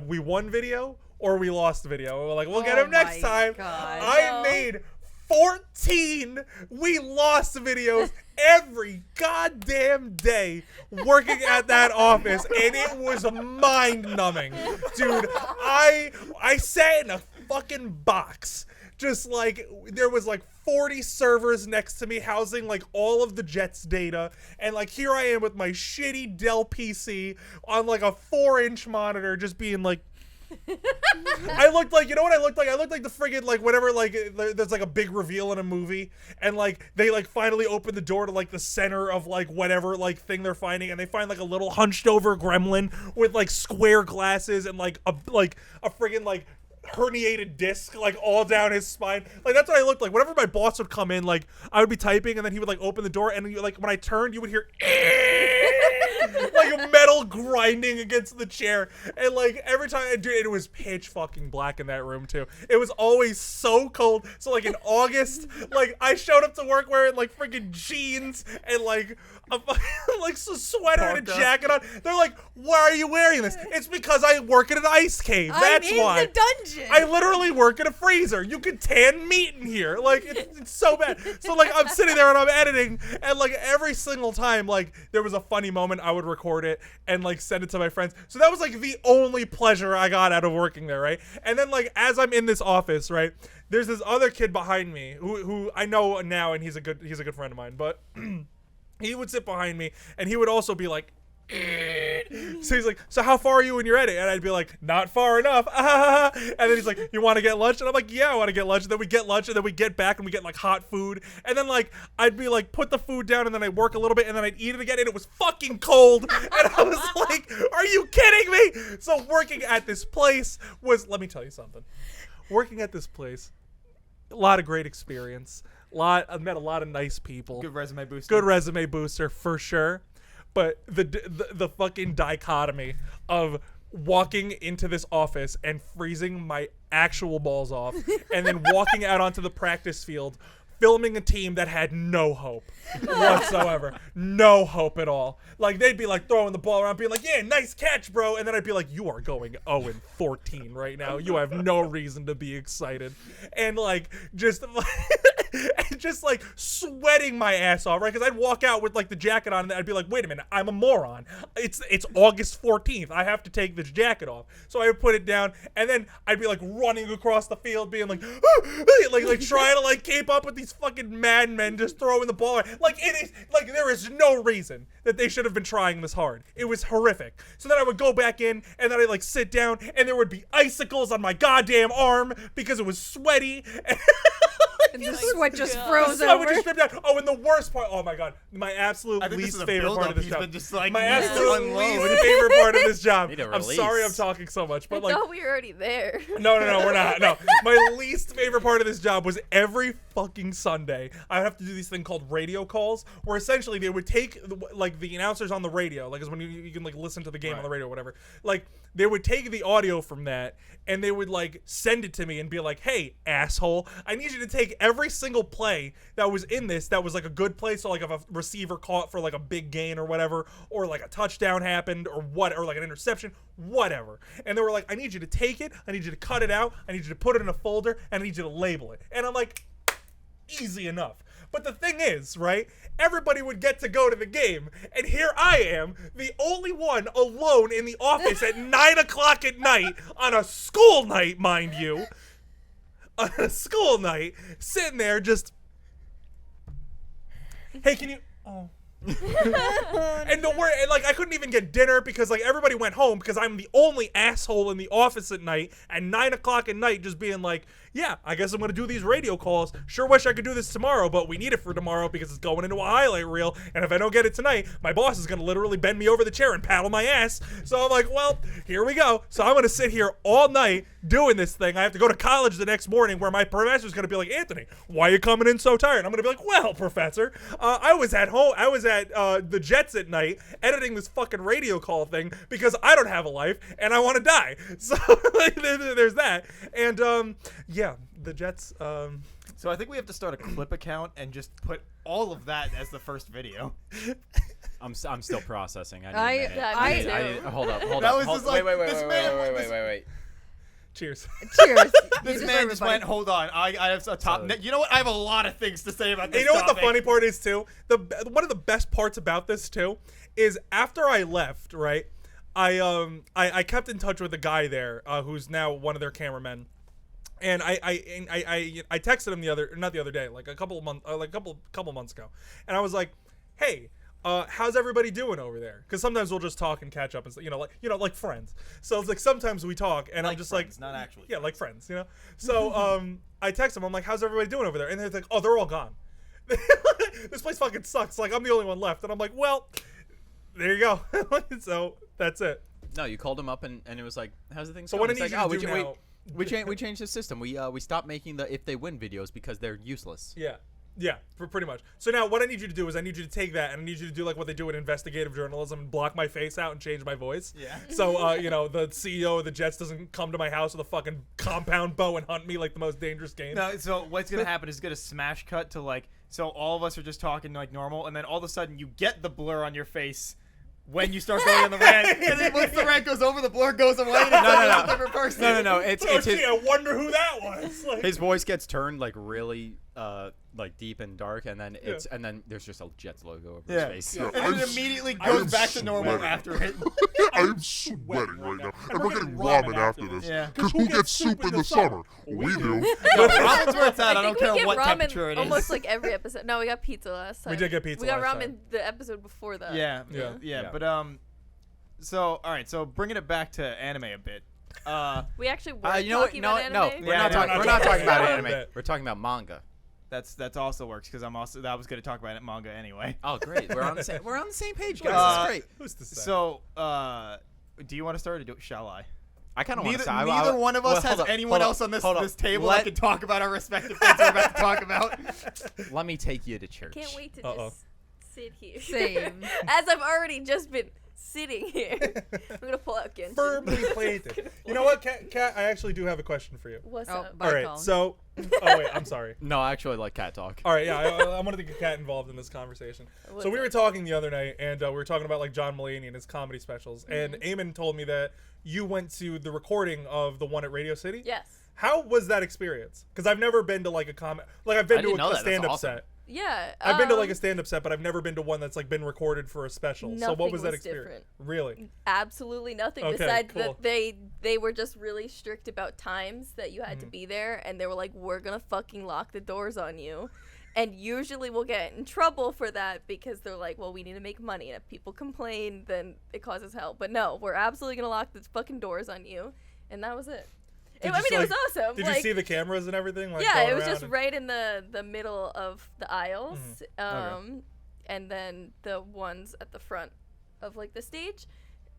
we won video or we lost video. We're like, we'll get Oh him next my time. God. I made 14 we lost videos every goddamn day working at that office, and it was mind-numbing. Dude, I sat in a fucking box. Just like there was like 40 servers next to me housing like all of the Jets data, and like here I am with my shitty Dell PC on like a 4-inch monitor just being like I looked like, you know what I looked like? I looked like the friggin' like whenever like there's like a big reveal in a movie and like they like finally open the door to like the center of like whatever like thing they're finding, and they find like a little hunched over gremlin with like square glasses and like a friggin' like herniated disc like all down his spine. Like that's what I looked like. Whenever my boss would come in, like I would be typing and then he would like open the door, and like when I turned you would hear like a metal grinding against the chair, and like every time I do it was pitch fucking black in that room too. It was always so cold. So like in August, like I showed up to work wearing like freaking jeans and like a like a sweater and a Parka. jacket on. They're like, why are you wearing this? It's because I work at an ice cave. That's I'm in why. the dungeon. I literally work in a freezer. You can tan meat in here. Like it's so bad. So like I'm sitting there and I'm editing, and like every single time like there was a funny moment, I would record it and like send it to my friends. So that was like the only pleasure I got out of working there, right? And then like as I'm in this office, right, there's this other kid behind me who I know now, and he's a good friend of mine, but he would sit behind me and he would also be like so he's like, so how far are you in your edit? And I'd be like, not far enough. And then he's like, you want to get lunch? And I'm like, yeah, I want to get lunch. And then we get lunch, and then we get back and we get like hot food. And then like I'd be like, put the food down, and then I'd work a little bit, and then I'd eat it again, and it was fucking cold. And I was like, are you kidding me? So working at this place was, let me tell you something. Working at this place, a lot of great experience. I met a lot of nice people. Good resume booster. Good resume booster for sure. But the fucking dichotomy of walking into this office and freezing my actual balls off and then walking out onto the practice field filming a team that had no hope whatsoever. No hope at all. Like, they'd be like throwing the ball around, being like, yeah, nice catch, bro. And then I'd be like, you are going 0-14 right now. You have no reason to be excited. And like, just like sweating my ass off, right? Because I'd walk out with like the jacket on and I'd be like, wait a minute, I'm a moron. It's August 14th. I have to take this jacket off. So I would put it down, and then I'd be like running across the field being like, like trying to like keep up with these fucking madmen just throwing the ball. Like, it is like there is no reason that they should have been trying this hard. It was horrific. So then I would go back in, and then I'd like sit down, and there would be icicles on my goddamn arm because it was sweaty. And the sweat just froze I would over. just strip down. Oh, and the worst part. Oh my god, my absolute least favorite part of this job. Just like My needs to absolute unload. least favorite part of this job. Need a I'm sorry I'm release. talking so much, I but like, thought we were already there. no, we're not. No, my least favorite part of this job was every fucking Sunday I would have to do this thing called radio calls, where essentially they would take like the announcers on the radio, like is when you can like listen to the game on the radio or whatever. Like they would take the audio from that and they would like send it to me and be like, hey, asshole, I need you to take every single play that was in this that was like a good play. So like if a receiver caught for like a big gain or whatever, or like a touchdown happened or what, or like an interception, whatever. And they were like, I need you to take it. I need you to cut it out. I need you to put it in a folder. And I need you to label it. And I'm like, easy enough. But the thing is, right, everybody would get to go to the game, and here I am, the only one alone in the office at 9 o'clock at night, on a school night, mind you, on a school night, sitting there just, hey, can you, oh. And the word, and like I couldn't even get dinner because like everybody went home because I'm the only asshole in the office at night at 9 o'clock at night, just being like, yeah, I guess I'm gonna do these radio calls. Sure wish I could do this tomorrow, but we need it for tomorrow because it's going into a highlight reel, and if I don't get it tonight, my boss is gonna literally bend me over the chair and paddle my ass. So I'm like, well, here we go. So I'm gonna sit here all night doing this thing. I have to go to college the next morning where my professor's gonna be like, Anthony, why are you coming in so tired? I'm gonna be like, well, professor, I was at home. I was at the Jets at night editing this fucking radio call thing because I don't have a life and I want to die. So like, there's that. And yeah, the Jets. So I think we have to start a clip account and just put all of that as the first video. I'm still processing. I I- need a minute. Yeah, I me need- too. I need- hold up. That was hold, just like, wait, this man- wait. Cheers. Cheers. This man just went, hold on, I have a top. You know what? I have a lot of things to say about this. You know what the topic. funny part is too? One of the best parts about this too is after I left, right? I kept in touch with a guy there who's now one of their cameramen, and I texted him not the other day, like a couple months ago, and I was like, hey, how's everybody doing over there? Because sometimes we'll just talk and catch up and like friends. So it's like sometimes we talk and I'm just friends, like, not actually. yeah, like friends, you know. So I text him. I'm like, how's everybody doing over there? And they're like, oh, they're all gone. This place fucking sucks. Like I'm the only one left. And I'm like, well, there you go. So that's it. No, you called him up and it was like, how's the thing? So going? what I It's need like, you to do now. we changed the system. We stopped making the if they win videos because they're useless. Yeah, pretty much. So now what I need you to do is I need you to take that and I need you to do like what they do in investigative journalism and block my face out and change my voice. Yeah. So, the CEO of the Jets doesn't come to my house with a fucking compound bow and hunt me like the most dangerous game. No, so what's gonna happen is gonna smash cut to like, so all of us are just talking like normal, and then all of a sudden you get the blur on your face when you start going on the rant, and then once the rant goes over, the blur goes away, and it's a different person. No. It's Oh, his, gee, I wonder who that was. Like, his voice gets turned like really like deep and dark, and then and then there's just a Jets logo over Yeah. his face. And then it immediately goes back to normal after it. I'm sweating right now. And we're getting ramen ramen after after this. Yeah. Because who gets soup in the summer? We do. Ramen's where it's at. I think don't care we get what ramen temperature it is. almost like every episode. No, we got pizza last time. We did get pizza We got last ramen time. the episode before that. Yeah. Yeah. But so all right, so bringing it back to anime a bit. We actually were You know what? talking No, about no, anime. we're Yeah, not no, talking. we're We're not not talking about talking anime. about- We're talking about manga. That's also works because I was gonna talk about manga anyway. Oh, great. We're on the same. We're on the same page, guys. Uh, That's great. Who's to say? So do you want to start or shall I? I kind of want to Neither, say. neither one of us well, has hold up, anyone hold up, else on this hold up. this table Let- that can talk about our respective things we're about to talk about. Let me take you to church. Can't wait to Uh-oh. just sit here. Same. As I've already just been sitting here. I'm gonna pull out Genshin. Firmly planted. You know what, Kat? I actually do have a question for you. What's Oh, up? bye, All right, Colin. so. Oh wait, I'm sorry. No, I actually like cat talk. All right, yeah, I wanted to get Kat involved in this conversation. What's So we up? were talking the other night, and we were talking about like John Mulaney and his comedy specials. And Mm-hmm. Eamon told me that you went to the recording of the one at Radio City. Yes. How was that experience? Because I've never been to like a I've been I to didn't know a that. That's stand-up awesome. set. Yeah. I've been to like a stand-up set, but I've never been to one that's like been recorded for a special. So what Nothing was that was experience? different. Really? Absolutely nothing Okay, besides cool. that they were just really strict about times that you had to be there, and they were like, we're gonna fucking lock the doors on you. And usually we'll get in trouble for that because they're like, well, we need to make money, and if people complain, then it causes hell. But no, we're absolutely gonna lock the fucking doors on you. And that was it. Did I you mean, it like- was awesome. Did like, you see the cameras and everything? Like, yeah, going it was around just and- right in the middle of the aisles, Okay. and then the ones at the front of like the stage.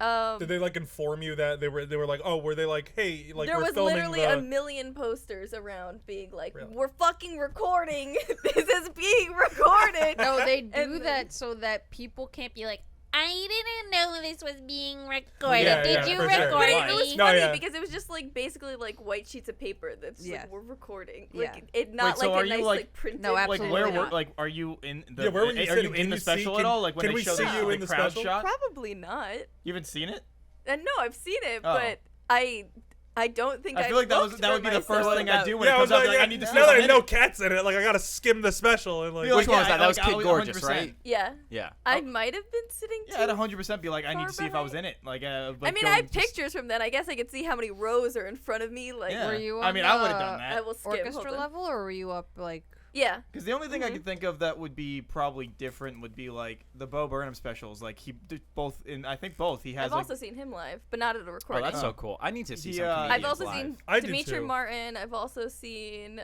Did they like inform you that they were like, oh, were they like, hey, like there we're was filming literally the... a million posters around being like, Really? we're fucking recording. This is being recorded. No, they do And then- that so that people can't be like, I didn't know this was being recorded. Yeah, Did yeah, you for sure. record But Right. it was me? No, funny yeah. because it was just like basically like white sheets of paper that's Yeah. like we're recording. Yeah. Like it not Wait, so like are a you, nice like- like printed. No, Like absolutely where not. like are you in the Yeah, where were you are sitting? you Can in you the see- special can- at all? Like when can they we show see the, you the in the crowd special? shot? Probably not. You haven't seen it? And no, I've seen it, Oh. but I don't think I feel like that looked would be the for first myself thing I about- do when Yeah, it I was comes out. like, Like, I need to see now if that I'm I in know it. Cat's in it, like I gotta skim the special and like. Be like, Which one was yeah, that? That was like, Kid I would Gorgeous, 100%. right? Yeah. Yeah. I might have been sitting Yeah, I'd too 100% be like, I need far to see if I was behind. in it. Like, I like mean, go I have and just- pictures from then. I guess I could see how many rows are in front of me. Like, Yeah. Were you I on mean, I would have the done that. I will skip. orchestra hold on. level, or were you up like? Yeah. Because the only thing Mm-hmm. I could think of that would be probably different would be like the Bo Burnham specials. Like he did both in, I think both. He has I've like also seen him live, but not at a Oh, recording. that's so cool. I need to see He, some I've comedians I've also live. seen I do Dimitri too. Martin. I've also seen.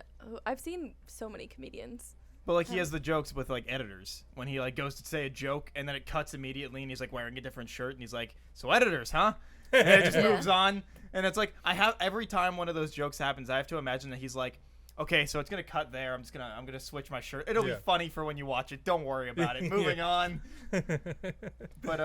I've seen so many comedians. But like he has the jokes with like editors when he like goes to say a joke and then it cuts immediately and he's like wearing a different shirt and he's like, so editors, huh? And it just Yeah. moves on and it's like I have every time one of those jokes happens I have to imagine that he's like, okay, so it's gonna cut there. I'm gonna switch my shirt. It'll Yeah. be funny for when you watch it. Don't worry about it. Moving on. But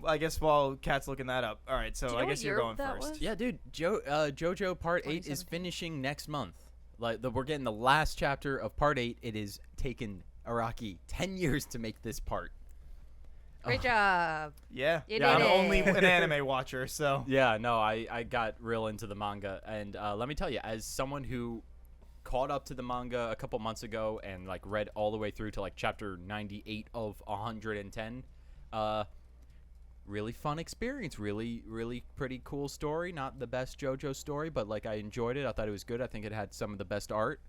I guess while Kat's looking that up. All right, so Do you I know guess what you're year going that first. was? Yeah, dude. JoJo Part 8 is 2017. finishing next month. We're getting the last chapter of Part 8. It has taken Araki 10 years to make this part. Great job. Yeah. You Yeah. I'm did only it. an anime watcher, so. Yeah, no, I got real into the manga, and let me tell you, as someone who caught up to the manga a couple months ago and like read all the way through to like chapter 98 of 110, really fun experience, really pretty cool story. Not the best JoJo story, but like I enjoyed it. I thought it was good. I think it had some of the best art.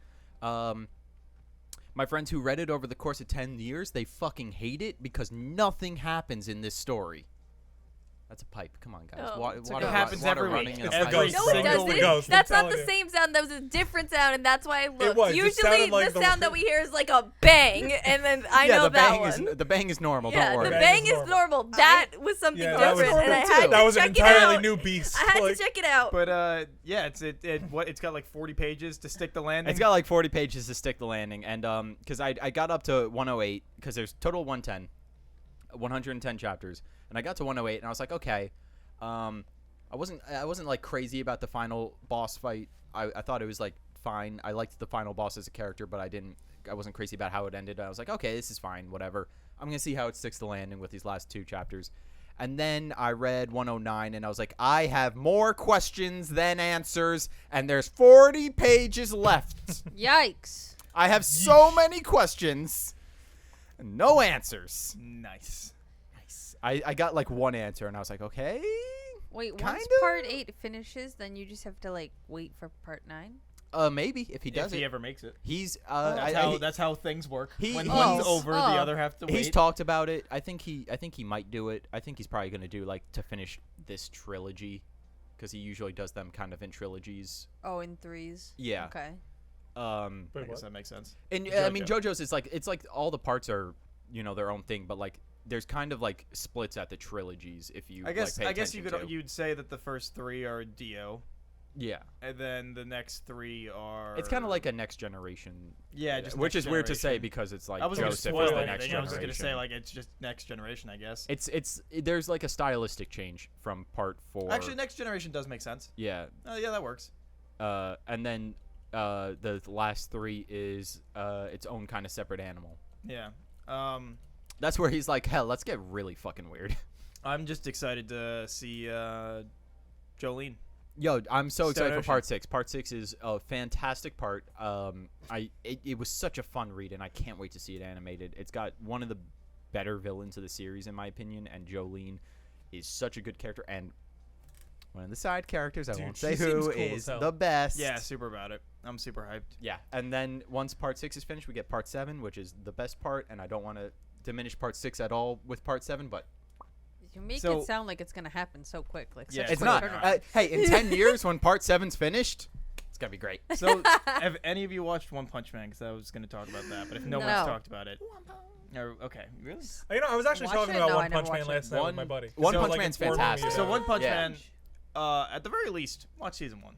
My friends who read it over the course of 10 years, they fucking hate it because nothing happens in this story. That's a pipe. Come on, guys. Oh. It happens every week. running in a It's pipe. every No, it single doesn't. week. Ghost, That's I'm not the telling same sound. That was a different sound, and that's why I looked. was. It Usually, sounded like the the- sound that we hear is like a bang, and then I Yeah, know the that bang one. is the bang is normal. Yeah, don't worry. the Bang bang is is normal. That was something Yeah, that was different, and I normal had too. to That was an check entirely it out. new beast. I had Like, to check it out. But yeah, it's got like 40 pages to stick the landing. It's got like 40 pages to stick the landing, and because I got up to 108, because there's total 110 chapters, and I got to 108, and I was like, okay, I wasn't like crazy about the final boss fight. I thought it was like fine. I liked the final boss as a character, but I wasn't crazy about how it ended. I was like, okay, this is fine, whatever. I'm gonna see how it sticks the landing with these last two chapters. And then I read 109, and I was like, I have more questions than answers, and there's 40 pages left. Yikes. I have so many questions and no answers. Nice. I got like one answer, and I was like, okay. Wait, once Kinda? part 8 finishes, then you just have to like wait for part 9? Maybe if he does If he it. ever makes it. He's That's how things work. He- When he's- one's over, the oh. other have to wait. he's talked about it. I think he might do it. I think he's probably gonna do like to finish this trilogy, because he usually does them kind of in trilogies. Oh, in 3s? Yeah. Okay. I Wait, guess what? that makes sense. And JoJo. I mean, JoJo's it's like all the parts are their own thing, but like there's kind of like splits at the trilogies if you I guess like, pay you attention to. you'd say that the first 3 are Dio, Yeah. and then the next 3 are. It's kind of like a next generation. Yeah, just which next is weird to say generation. because it's like I wasn't Joseph gonna is spoil the next anything. I was generation. just gonna say like it's just next generation, I guess. There's like a stylistic change from part 4. Actually, next generation does make sense. Yeah. Yeah, that works. And then the last 3 is its own kind of separate animal. Yeah. That's where he's like, hell, let's get really fucking weird. I'm just excited to see Jolene. Yo, I'm so excited Stone for part 6. Part 6 is a fantastic part. It was such a fun read, and I can't wait to see it animated. It's got one of the better villains of the series, in my opinion, and Jolene is such a good character. And one of the side characters, I Dude, won't she say seems who, cool is as hell. the best. Yeah, super about it. I'm super hyped. Yeah, and then once part 6 is finished, we get part 7, which is the best part, and I don't want to diminish part 6 at all with part 7, but You make So- it sound like it's gonna happen so quick. Like Yeah, such a it's quick not. turnaround. Hey, in 10 years, when part 7's finished, it's going to be great. So, have any of you watched One Punch Man? Because I was going to talk about that, but if no, one's No. talked about it. Okay, really? You know, I was actually Watch talking it? about No, I One never Punch Man watched it. last night with my buddy. One So, Punch like, Man's informing me fantastic. about So it. One Punch Yeah. Man, at the very least, watch season 1.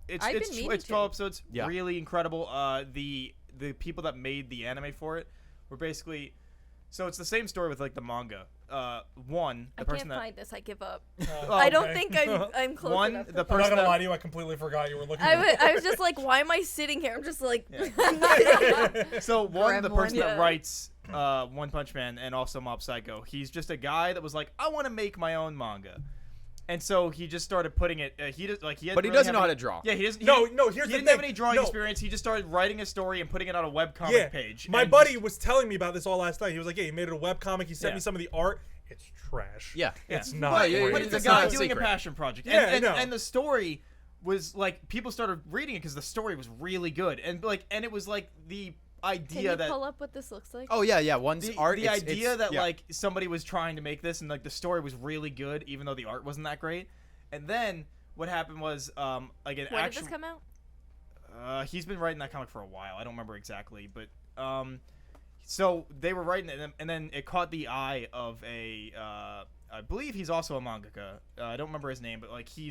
It's I've it's been meaning it's 12 episodes. Yeah. Really incredible. The people that made the anime for it were basically, so it's the same story with like the manga. The I person can't that find this. I give up. Oh, I don't okay. think I'm close one enough. the to I'm not person gonna that lie to you, I completely forgot you were looking. I was just like, why am I sitting here? I'm just like, So the Gremlin. person Yeah. that writes One Punch Man and also Mob Psycho, he's just a guy that was like, I want to make my own manga, and so he just started putting it. He does like he But he doesn't know how to draw. Yeah, he doesn't. No, he, no, he here's the didn't have thing. any drawing No. experience. He just started writing a story and putting it on a webcomic Yeah, page. my and buddy just- was telling me about this all last night. He was like, "Yeah, he made it a webcomic. He sent Yeah. me some of the art. It's trash. Yeah. It's Yeah. not. But, yeah, great. but it's a It's guy not a doing a secret. passion project. Yeah, I and, know. and the story was like people started reading it because the story was really good and it was like the can idea you that pull up what this looks like? Oh, yeah. One's the, art. the it's- idea it's- that yeah. like somebody was trying to make this and like the story was really good even though the art wasn't that great. And then what happened was like an when actual did this come out? he's been writing that comic for a while. I don't remember exactly, but so they were writing it, and then it caught the eye of a I believe he's also a mangaka. I don't remember his name, but like he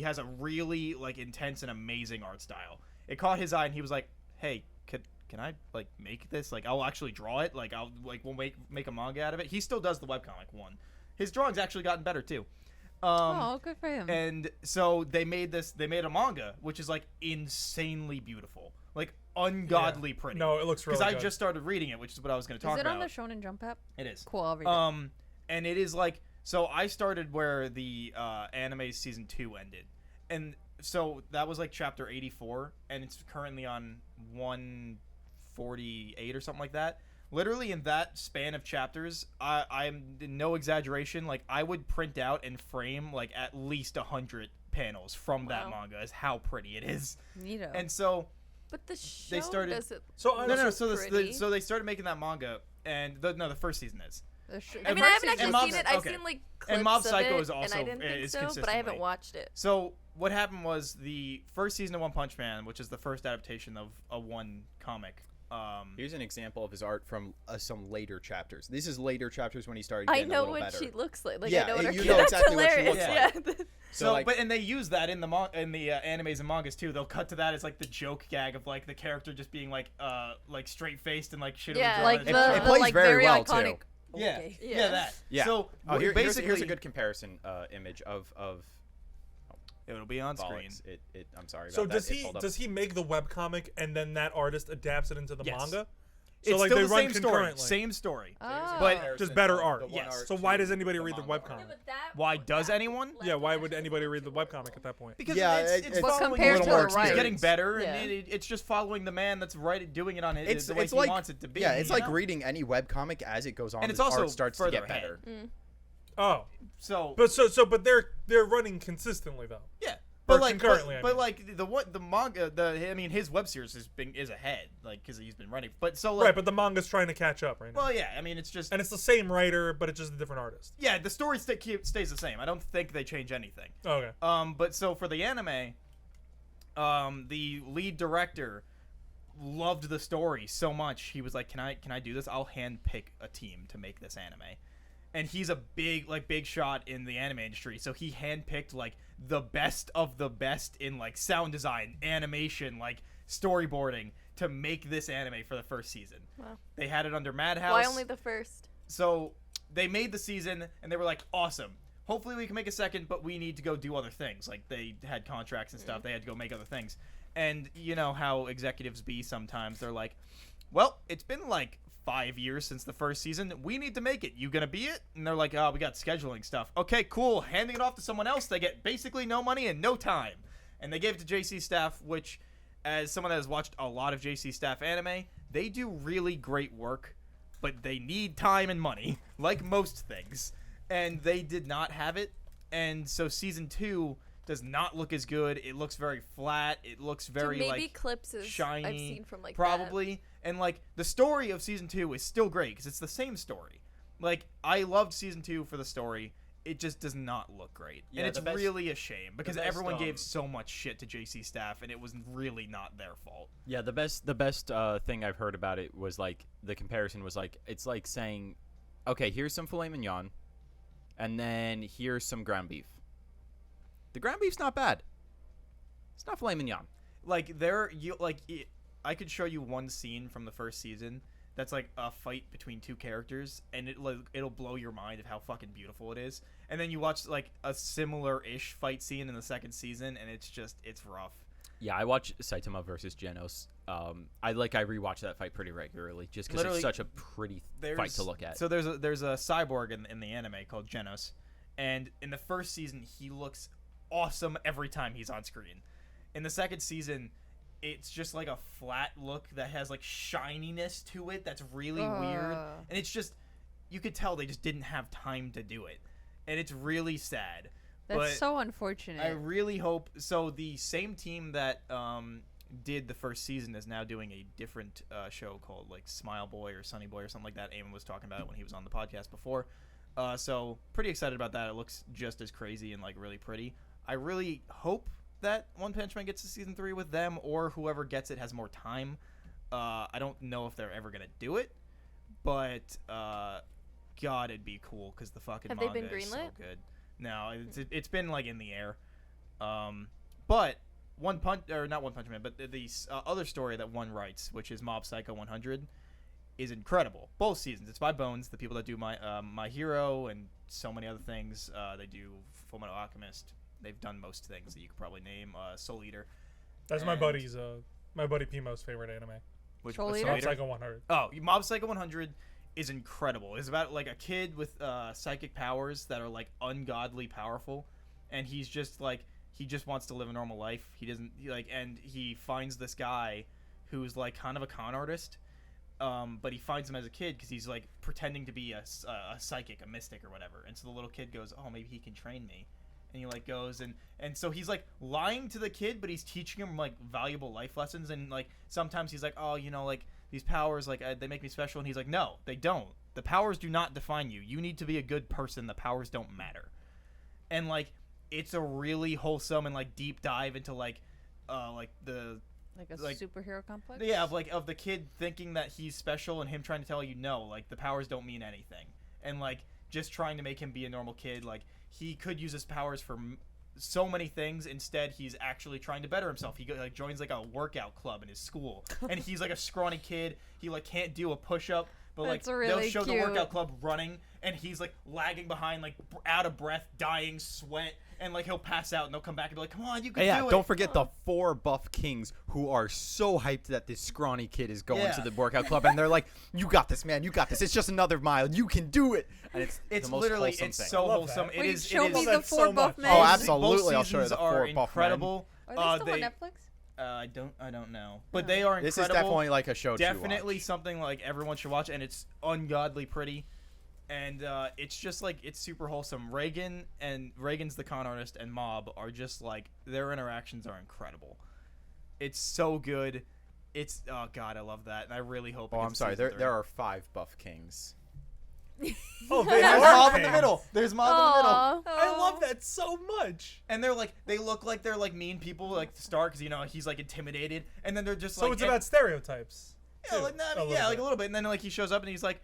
has a really like intense and amazing art style. It caught his eye, and he was like, "Hey, can I like make this? Like, I'll actually draw it. Like, we'll make a manga out of it." He still does the webcomic one. His drawing's actually gotten better too. Oh, good for him. And so they made a manga, which is like insanely beautiful, like ungodly pretty. No, it looks really Because I good. just started reading it, which is what I was going to talk Is it about. on the Shonen Jump app? It is. Cool, I'll read it. And it is like, so I started where the anime season 2 ended, and so that was like chapter 84, and it's currently on 148 or something like that. Literally in that span of chapters, I'm no exaggeration. Like I would print out and frame like at least 100 panels from that Wow. manga. Is how pretty it is. Neato. And so But the show started- doesn't. So no. so pretty. So they started making that manga, and the first season is. I mean, and I haven't Mob- actually and Mob- seen it. I've okay. seen like clips And Mob of Psycho it, is also- and I didn't think is so, but I haven't consistently. watched it. So what happened was the first season of One Punch Man, which is the first adaptation of a one comic. Here's an example of his art from some later chapters. This is later chapters when he started I getting a know little what better. she looks like. Like Yeah, I know what her you kid. know That's exactly what she hilarious. looks like. Yeah. So, like- and they use that in the animes and mangas too. They'll cut to that as like the joke gag of like the character just being like straight faced and like shit. Yeah, like It- the, it the plays like very very well, too. iconic. Yeah, Okay. yeah, that. Yeah. So Oh, basically, here's a good comparison image of It'll be on screen. bollocks. I'm sorry. So about does that. It he pulled up. does he make the webcomic and then that artist adapts it into the Yes. manga? So It's like still they the run same story. concurrently. Same story. Oh. But Just better art. Yes. So why does anybody read the webcomic? Why does anyone? Yeah, why would anybody read the webcomic at that point? Because Yeah, it's it's But following compared his to the work, it's writers. getting better, Yeah. and it's just following the man that's doing it on his It's the way it's he like wants it to be. yeah, it's you like know? reading any webcomic as it goes on. And it's the also art starts to further get ahead. better. Oh, So but they're running consistently though. yeah, Or but like concurrently, I but mean. like the manga his web series is ahead like because he's been running. But so Right, like but the manga's trying to catch up right now. well yeah, I mean it's just And it's the same writer, but it's just a different artist. yeah the story stays the same. I don't think they change anything. Okay. But so for the anime, the lead director loved the story so much he was like, can I do this? I'll hand pick a team to make this anime, and he's a big shot in the anime industry. So he handpicked like the best of the best in like sound design, animation, like storyboarding to make this anime for the first season. Wow. They had it under Madhouse. Why only the first? So they made the season and they were like, awesome. Hopefully we can make a second, but we need to go do other things. Like they had contracts and stuff. They had to go make other things. And you know how executives be sometimes. They're like, well, it's been like 5 years since the first season. We need to make it. You gonna be it? And they're like, oh, we got scheduling stuff. Okay, cool. Handing it off to someone else. They get basically no money and no time. And they gave it to JC Staff, which, as someone that has watched a lot of JC Staff anime, they do really great work, but they need time and money, like most things. And they did not have it. And so season 2 does not look as good. It looks very flat. It looks very maybe like clips shiny. I've seen from like probably. And like the story of season 2 is still great because it's the same story. Like I loved season 2 for the story. It just does not look great. Yeah, And it's the best- really a shame because best, everyone gave so much shit to JC Staff and it was really not their fault. Yeah, the best thing I've heard about it was like the comparison was like it's like saying, okay, here's some filet mignon, and then here's some ground beef. The ground beef's not bad. It's not filet mignon. Like I could show you one scene from the first season that's like a fight between two characters, and it'll blow your mind of how fucking beautiful it is. And then you watch like a similar-ish fight scene in the second season, and it's rough. Yeah, I watch Saitama versus Genos. I rewatch that fight pretty regularly just because it's Literally, such a pretty fight to look at. So there's a cyborg in the anime called Genos, and in the first season he looks awesome every time he's on screen. In the second season, it's just like a flat look that has like shininess to it that's really weird, and it's just you could tell they just didn't have time to do it, and it's really sad. That's But so unfortunate. I really hope so. The same team that did the first season is now doing a different show called like Smile Boy or Sunny Boy or something like that. Eamon was talking about it when he was on the podcast before. So pretty excited about that. It looks just as crazy and like really pretty. I really hope that One Punch Man gets to season 3 with them, or whoever gets it has more time. I don't know if they're ever gonna do it, but God, it'd be cool because the fucking Have they manga been is so greenlit? good. No, it's been like in the air. But not One Punch Man, but the other story that One writes, which is Mob Psycho 100, is incredible. Both seasons. It's by Bones, the people that do My Hero and so many other things. They do Fullmetal Alchemist. They've done most things that you could probably name. Soul Eater. That's my buddy Pimo's favorite anime. Which Soul Soul Eater? Mob Eater? Psycho 100. Oh, Mob Psycho 100 is incredible. It's about like a kid with psychic powers that are like ungodly powerful, and he's just like he just wants to live a normal life. He doesn't and he finds this guy who's like kind of a con artist, but he finds him as a kid because he's like pretending to be a psychic, a mystic or whatever. And so the little kid goes, "Oh, maybe he can train me." And he like goes and so he's like lying to the kid, but he's teaching him like valuable life lessons. And like sometimes he's like, "Oh, like these powers like they make me special," and he's like, "No, they don't. The powers do not define you. You need to be a good person. The powers don't matter." And like it's a really wholesome and like deep dive into like the like a like- superhero complex. yeah of the kid thinking that he's special and him trying to tell you no, like the powers don't mean anything, and like just trying to make him be a normal kid. Like he could use his powers for so many things. Instead, he's actually trying to better himself. He joins like a workout club in his school, and he's like a scrawny kid. He like can't do a push-up, but like That's really they'll show the cute. workout club running, and he's like lagging behind, like out of breath, dying, sweat, and like he'll pass out, and they'll come back and be like, "Come on, you can do it." Don't forget the 4 buff kings who are so hyped that this scrawny kid is going Yeah. to the workout club, and they're like, "You got this, man. You got this. It's just another mile. You can do it." And it's the most literally wholesome it's thing. so love wholesome. that. It Wait, is. show it me is the that 4 so buff much. men. Oh, both absolutely. I'll show you seasons the are 4 buff men. incredible. Are they still they- on Netflix? I don't know, but they are incredible. This is definitely like a show. Definitely to watch. something like everyone should watch, and it's ungodly pretty, and it's just like it's super wholesome. Reagan's the con artist, and Mob are just like their interactions are incredible. It's so good. It's oh god, I love that, and I really hope. Oh, it I'm gets sorry. season 3. There are 5 buff kings. Oh, they There's are Mob in the kings. middle. There's Mob in the middle. Aw. I love that so much. And they look like they're like mean people, like the star, because he's like intimidated, and then they're just So like it's about stereotypes. yeah, too, like, no, I a mean, little yeah, like bit. a little bit, and then like he shows up and he's like,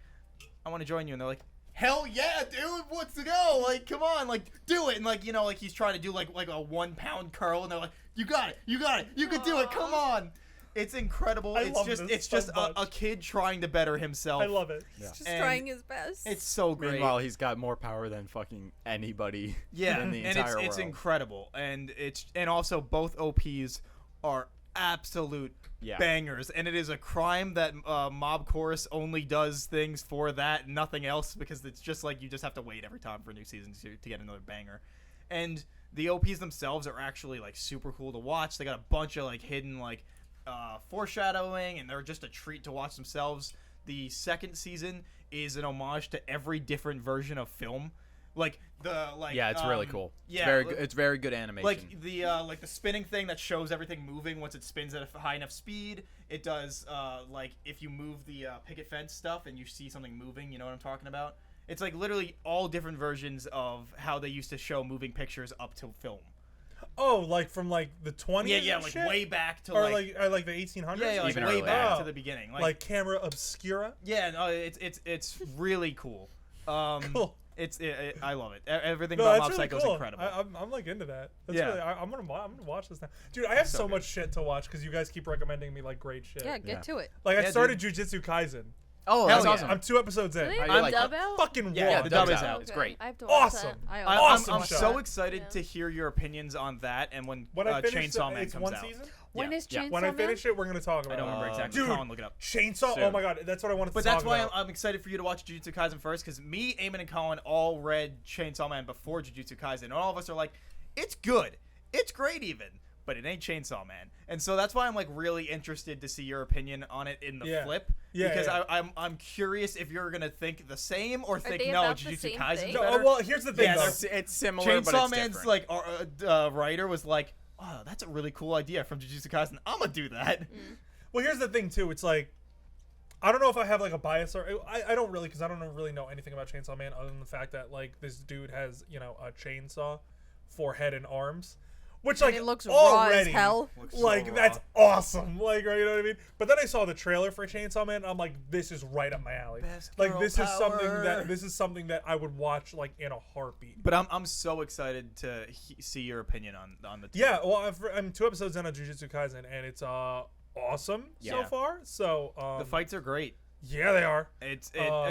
"I want to join you," and they're like, hell yeah, dude, what's to go? Like, come on, like, do it. And like, you know, like he's trying to do like a 1 pound curl, and they're like, you got it, you can do it, come on. It's incredible. I love this it's so just much. a kid trying to better himself. I love it. Yeah. Just And trying his best. It's so great. Meanwhile, he's got more power than fucking anybody. Yeah, in the and entire it's world. incredible, and also both OPs are absolute Yeah. bangers, and it is a crime that Mob Chorus only does things for that, nothing else, because it's just like you just have to wait every time for a new season to get another banger, and the OPs themselves are actually like super cool to watch. They got a bunch of like hidden like foreshadowing, and they're just a treat to watch themselves. The second season is an homage to every different version of film. Like Yeah, it's really cool. Yeah, It's very good animation. like the spinning thing that shows everything moving once it spins at a high enough speed. It does like if you move the picket fence stuff and you see something moving, you know what I'm talking about? It's like literally all different versions of how they used to show moving pictures up to film. Oh, like from like the 20s? Yeah, and like shit? way back to Or like like the 1800s? yeah, like Even way earlier. back Oh. to the beginning. Like camera obscura? yeah, no, it's really cool. Cool. I love it. Everything No, about that's Mob really Psycho is cool. incredible. I'm like into that. That's Yeah. really, I'm gonna watch this now, dude. I have So so good. much shit to watch because you guys keep recommending me like great shit. yeah, get to it. Like I Yeah, started Jujutsu Kaisen. oh, Hell that's yeah. awesome. I'm 2 episodes in. Do they How have do you a like dub that? out? Fucking Yeah, raw. the dub's dub is out. out. It's great. I have to watch Awesome. that. I I'm, Awesome I'm show. so excited Yeah. to hear your opinions on that and when When I finish Chainsaw Man it's comes one out. season. When Yeah. is Yeah. Chainsaw When I Man? finish it, we're gonna talk about I don't it. remember exactly. Dude, Colin, look it up. Chainsaw. Soon. Oh my god, that's what I wanted to But talk that's why about. I'm excited for you to watch Jujutsu Kaisen first, because me, Eamon, and Colin all read Chainsaw Man before Jujutsu Kaisen, and all of us are like, it's good, it's great even, but it ain't Chainsaw Man. And so that's why I'm like really interested to see your opinion on it in the Yeah. flip, Yeah, because yeah. I'm curious if you're gonna think the same or think they no, about the Jujutsu same Kaisen's thing? No, better. well, here's the thing. Yeah, though. It's similar, but Chainsaw it's Man's different. like writer was like, oh, that's a really cool idea from Jujutsu Kaisen. I'm gonna do that. Well, here's the thing too. It's like, I don't know if I have like a bias or I don't really, because I don't really know anything about Chainsaw Man other than the fact that like this dude has, you know, a chainsaw for head and arms, which And like it looks raw as already hell. Looks so like raw. that's awesome. Like, right, you know what I mean? But then I saw the trailer for Chainsaw Man and I'm like, this is right up my alley. Best Like girl this is power. something that I would watch like in a heartbeat. But I'm so excited to see your opinion on the. Yeah, well, I'm 2 episodes in on Jujutsu Kaisen and it's awesome so Yeah. far. So the fights are great. yeah, they are.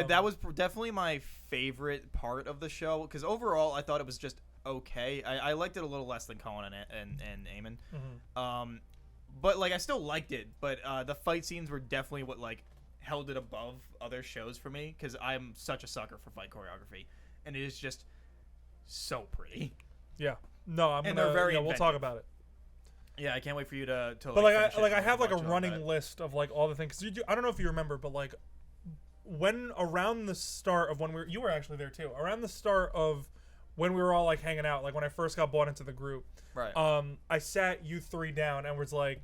That was definitely my favorite part of the show, because overall I thought it was just okay. I liked it a little less than Colin and Eamon. Mm-hmm. But like I still liked it. But the fight scenes were definitely what like held it above other shows for me, because I'm such a sucker for fight choreography, and it is just so pretty. Yeah. No, I'm And gonna. they're very yeah, we'll talk inventive. about it. Yeah, I can't wait for you to. But like finish it I and have like a watch all running that. list of like all the things. 'Cause I don't know if you remember, but like when around the start of when you were actually there too. Around the start of when we were all like hanging out, like when I first got bought into the group. Right. I sat you three down and was like,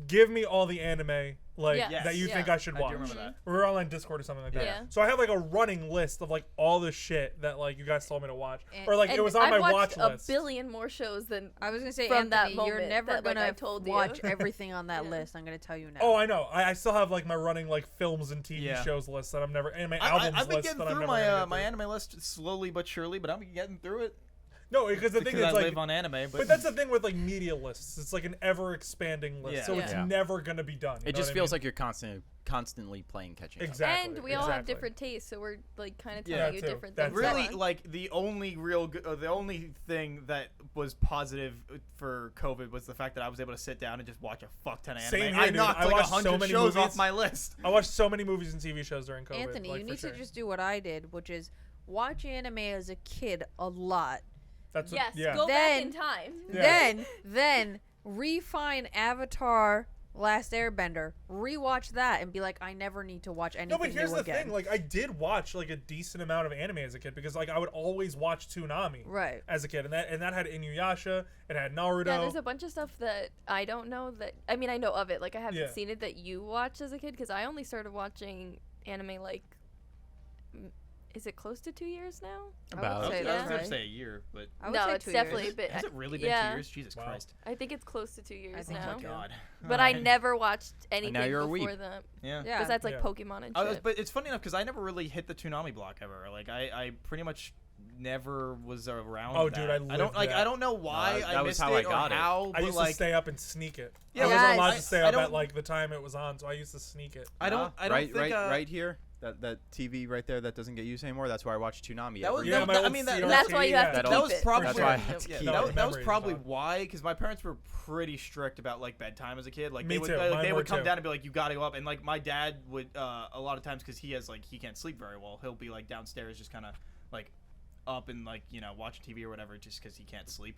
give me all the anime like Yes. that you Yeah. think I should I do watch. remember that. We were all on Discord or something like that. Yeah. So I have like a running list of like all the shit that like you guys told me to watch, And- or like it And was on I've my watched watch list. a billion more shows than I was gonna say, From that Anthony, you're moment never that, like, gonna I told you. watch everything on that Yeah. list. I'm gonna tell you now. Oh, I know. I still have like my running like films and TV Yeah. shows list that I'm never, and my I, albums I've been list getting that I'm through never my gonna get my through. anime list slowly but surely, but I'm getting through it No, because the thing because I is like, live on anime. but that's the thing with like media lists. It's like an ever expanding list, Yeah. so it's Yeah. never gonna be done. you It know just what I feels mean? like you're constantly playing catching up. Exactly. and we all have exactly. different tastes, so we're like kind of Yeah, telling you too. different That's things. it. to really watch. like the only the only thing that was positive for COVID was the fact that I was able to sit down and just watch a fuck ton of anime. Same here, I dude. knocked I like watched so 100 many shows movies. off my list. I watched so many movies and TV shows during COVID. Anthony, like, you for need sure. to just do what I did, which is watch anime as a kid a lot. That's what, Yes, yeah. go back Then- in time. Yeah. Then refine Avatar Last Airbender, rewatch that, and be like, I never need to watch anything No, but here's new the again. thing. Like, I did watch like a decent amount of anime as a kid because like I would always watch Toonami Right. as a kid, and that had Inuyasha, it had Naruto. Yeah, there's a bunch of stuff that I don't know that. I mean, I know of it. Like, I haven't Yeah. seen it that you watched as a kid because I only started watching anime like Is it close to 2 years now? About. I would say I was that's gonna right. say a year, but I would No, say it's 2 definitely years. a bit. has it really been yeah. 2 years? Jesus Wow. Christ! I think it's close to 2 years think now. so, Oh my too. God. But All I right. never watched anything now you're a before weeb. that. Yeah. Yeah. Besides like Yeah. Pokemon and shit. But it's funny enough because I never really hit the Toonami block ever. Like I pretty much never was around. Oh, that. dude, I I don't lived like. that. I don't know why that I was missed how I it got or it. how. I but, used like, to stay up and sneak it. Yeah, I wasn't Yes. allowed to stay I up don't- at like the time it was on, so I used to sneak it. I don't right, think. right here. That TV right there that doesn't get used anymore. That's where I watch Toonami. That was every Yeah, day. my I old mean And that's why you have to That keep that all- was it. probably That's why I had to yeah, keep that, it. was Memories probably on. why because my parents were pretty strict about like bedtime as a kid. Like Me they would too. like, Mine they were would come too. down and be like, you gotta go up. And like my dad would a lot of times because he has like he can't sleep very well. He'll be like downstairs just kind of like up and like watching TV or whatever just because he can't sleep.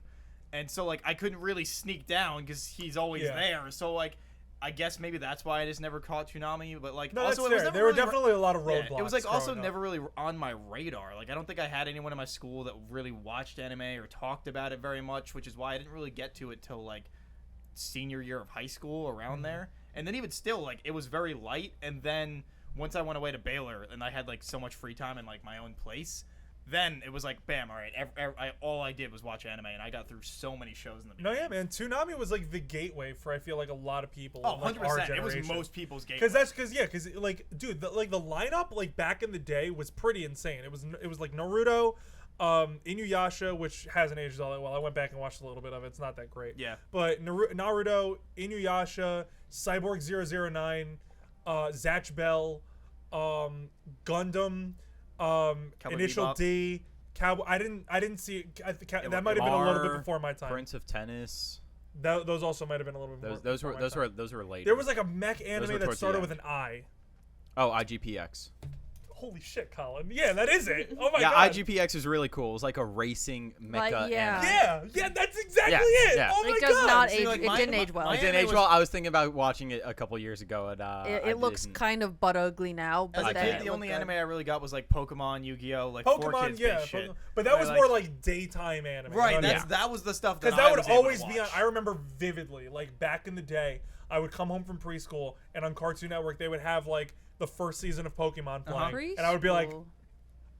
And so like I couldn't really sneak down because he's always Yeah. there. So like I guess maybe that's why I just never caught Toonami. But like No, also that's it was fair. never There were really definitely a lot of yeah, roadblocks. it was like also growing up. never really on my radar. Like I don't think I had anyone in my school that really watched anime or talked about it very much, which is why I didn't really get to it till like senior year of high school around there. And then even still, like it was very light. And then once I went away to Baylor and I had like so much free time in like my own place, then it was like bam, all right. All I did was watch anime, and I got through so many shows in the No, beginning. yeah, man. Toonami was like the gateway for I feel like a lot of people. Oh, in, like, 100%. our It was generation. most people's game. Because like dude, the lineup like back in the day was pretty insane. It was like Naruto, Inuyasha, which hasn't aged all that well. I went back and watched a little bit of it. It's not that great. Yeah. But Naruto, Inuyasha, Cyborg 009, Zatch Bell, Gundam, Initial Bebop. D, Cowboy. I didn't see it. That like might have been a little bit Mar, before my time. Prince of Tennis. Those also might have been a little bit more. Those before my time. were later. There was like a mech were anime that towards the started end. with an I. Oh, IGPX. Holy shit, Colin. Yeah, that is it. Oh my Yeah, god. IGPX is really cool. It was like a racing mecha Like, yeah. anime. Yeah, that's exactly Yeah, it. yeah. Oh my It does god. not See, age. like, It my- didn't my- age well. my It didn't anime age well. I was thinking about watching it a couple years ago, and I It looks didn't. kind of butt ugly now, As but a then kid, it the looked only good. anime I really got was like Pokemon, Yu-Gi-Oh, like 4 Pokemon, kids yeah, based shit. but that Where, was like- more like daytime anime. Right, you know what I that's mean? that was the stuff that Because I that would was able to always be on. watch. I remember vividly, like back in the day, I would come home from preschool, and on Cartoon Network they would have like the first season of Pokemon playing, and I would be like, Preschool.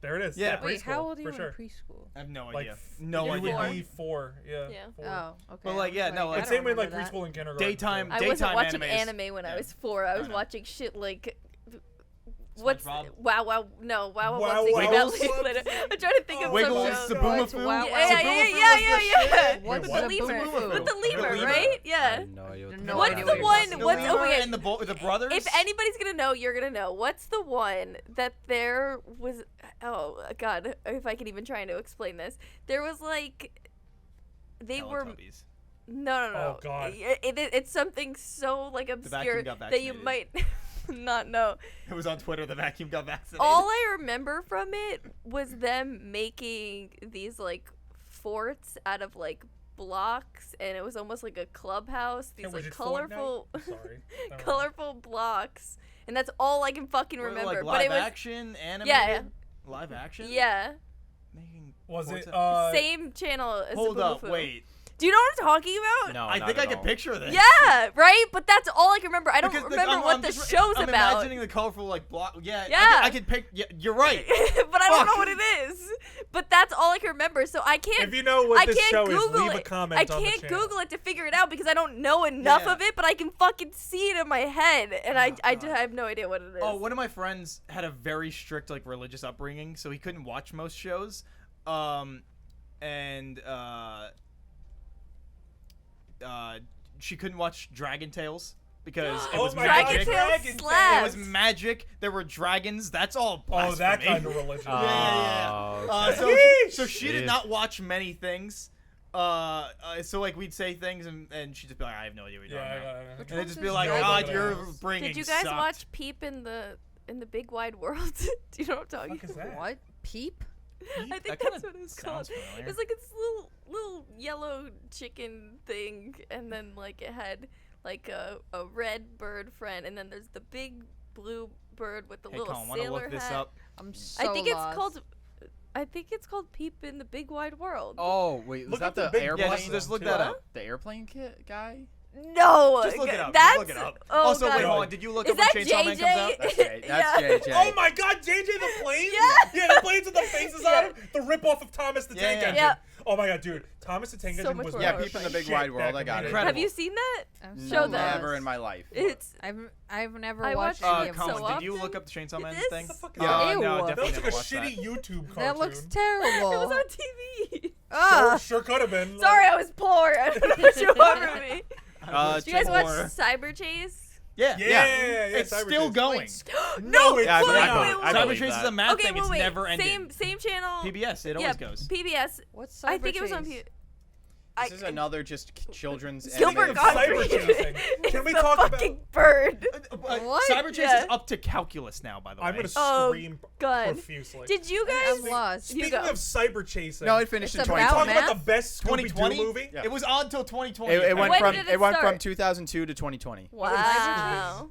"There it is." Yeah. Wait, preschool, how old are you for sure. in preschool? I have no Like, idea. No you You idea. were would be 4, yeah. Yeah. 4. Oh, okay. But, like, I was yeah, no, I like- But don't same way like remember that. preschool and kindergarten. Daytime- too. I wasn't Daytime watching animes. anime when I Yeah. was 4. I was know. watching shit like. SpongeBob? Wow Wow no Wow Wow Wow Wiggles? Later. I'm trying to think of Wiggles, some shows. Sabumafu? Wow, Yeah, wow. yeah. What's With the the lemur. Sabumafu? With the lemur, lemur. right? I Yeah. have no idea. What No What's idea the what you're one? talking The What's lemur okay? and the brothers? If anybody's gonna know, you're gonna know. What's the one that there was? Oh God, if I can even try to explain this, there was like, they were. Teletubbies. No. Oh, God. It's something so like obscure got that you might not know. It was on Twitter. The vacuum got vaccinated. All I remember from it was them making these like forts out of like blocks, and it was almost like a clubhouse. These Can't we like just Fortnite? colorful, I'm sorry. I don't know. colorful blocks, and that's all I can fucking Were they, remember. like, But live it was action, animated. Yeah. Live action. yeah, Making Was it? Forza- same channel as Hold up, Sabumafu. wait. Do you know what I'm talking about? No, I not think I at can all. picture this. Yeah, right. But that's all I can remember. I don't Because remember I'm what the just- show's I'm about. imagining the colorful like block. Yeah. Yeah. I could pick. Yeah, you're right. but I don't Fuck. know what it is. But that's all I can remember. So I can't. If you know what I this can't show Google is, leave it. a comment I on the can't channel. Google it to figure it out because I don't know enough Yeah. of it. But I can fucking see it in my head, and I God. have no idea what it is. Oh, one of my friends had a very strict like religious upbringing, so he couldn't watch most shows. And she couldn't watch Dragon Tales because it Oh was my magic. Dragon God, Tales Dragon slaps. It was magic. There were dragons. That's all Oh, that blasphemy. kind of religion. Yeah. Oh, okay. So she did Yeah. not watch many things. So like we'd say things and she'd just be like, I have no idea what you're talking about. Yeah. Which And it'd just be one's like, this? God, Dragon your Tales. bringing Did you guys sucked. watch Peep in the big wide world? Do you know what I'm talking What is about? that? What? Peep? I think That that's kinda what it was called. sounds familiar. It's like this little yellow chicken thing, and then like it had like a red bird friend, and then there's the big blue bird with the Hey, little Colin, want to sailor look this hat. up? I'm so I think lost. it's called Peep in the Big Wide World. Oh wait, was Look that up the the big airplane? Yeah, just look too. that Huh? up. The airplane kit guy? No. Just look it up. That's, Just look it up. Oh, Also, God. wait, hold on. Did you look Is up when that Chainsaw Man comes out? JJ? That's JJ. Yeah. That's JJ. Oh my God, JJ the Planes? Yeah. the planes with the faces on them. The ripoff of Thomas the Tank yeah. Engine. Yeah. Oh my God, dude. Thomas the Tank So Engine much was more Yeah, horrifying. Peep in the Big shit Wide World. back I in got the it. Incredible. Have you seen that? I'm Show so that. Never in my life. It's I've never I watched watched any of so them. Colin, did you often. look up the Chainsaw Man This- thing? The fuck is No, that? Ew. no, That That definitely looks like never a watched shitty that. YouTube cartoon. That looks it was terrible. on TV. Ugh. Sure could have been. Sorry, I was poor. I don't know what you want from me. Do you guys watch Or- Cyber Chase? Yeah. Yeah, It's Cyber still Chase. going. No, it's Yeah, I wait, believe wait, that. wait, I wait. Cyber believe Chase is that. a math Okay, thing. It's wait. never ending. Same channel. PBS. It Yeah, always goes. PBS. What's I think it was Cyber on Chase? This is another just children's Gilbert animated Gottfried. Cyber chasing. It's Can we the talk about- fucking bird? What? Cyber Chase Yeah. is up to calculus now, by the way. I'm gonna Oh, scream God. profusely. Did you guys? I'm lost. You Speaking go. of cyber chasing, No, it finished It's in about talk 2020. about the math? best Scooby-Doo 2020 movie. Yeah. It was on till 2020. It went When from did it went from start? 2002 to 2020. Wow.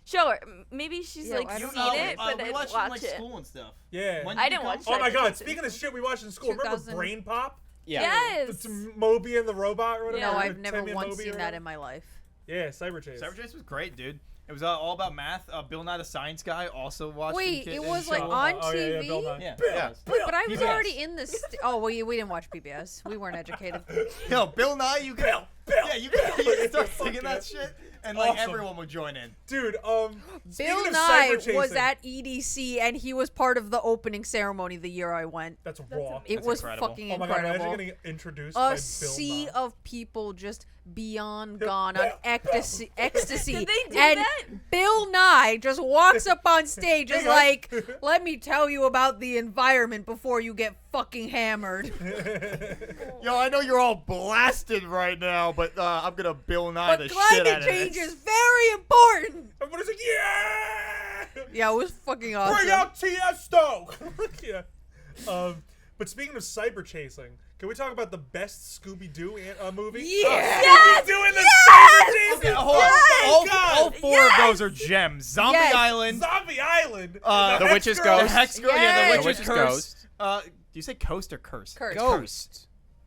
Show her. Maybe she's Yeah, like I seen don't know. it, but we I watched didn't it in, watch like it. school and stuff. Yeah. When I did didn't you watch come? Oh my Cyber God! Chase. Speaking of shit we watched in school, remember 2000. Brain Pop? Yeah. Yes. It's Moby and the robot or whatever. Yeah. No, or I've never Timmy and once Moby or seen that whatever. in my life. Yeah, Cyber Chase. Cyber Chase was great, dude. It was all about math. Bill Nye the Science Guy also watched. Wait, in it in was, like, school. on Oh, yeah, yeah, TV? Bill Nye. Yeah. Bill, Yeah. Bill. But I was PBS. already in this. Oh, we didn't watch PBS. We weren't educated. Yo, Bill Nye, you could. Bill. Yeah, you could start Fuck singing yeah. that shit, and like Awesome. everyone would join in. Dude, Bill speaking of Nye cyber was chasing- at EDC and he was part of the opening ceremony the year I went. That's raw. It That's was incredible. fucking Oh my God! incredible. Imagine getting introduced by A Bill sea Nye. of people just beyond gone on ecstasy. Did they do and that? Bill Nye just walks up on stage, is Hang on. like, "Let me tell you about the environment before you get fucking hammered." Yo, I know you're all blasted right now, but I'm gonna Bill Nye But climate change is very important. Everybody's like, yeah! Yeah, it was fucking awesome. Bring out Tiesto! Yeah. But speaking of cyber chasing, can we talk about the best Scooby-Doo movie? Yeah. Scooby-Doo and the cyber chasing! Okay, hold on. Oh my All God! four of those are gems. Zombie Yes. Island, Zombie Island! The and Witch's Hex the Girls. Ghost. Hex Girl, yeah, Yes. the The Witch's Witch's Curse. Ghost. Do you say coast or curse? Curse. Ghost.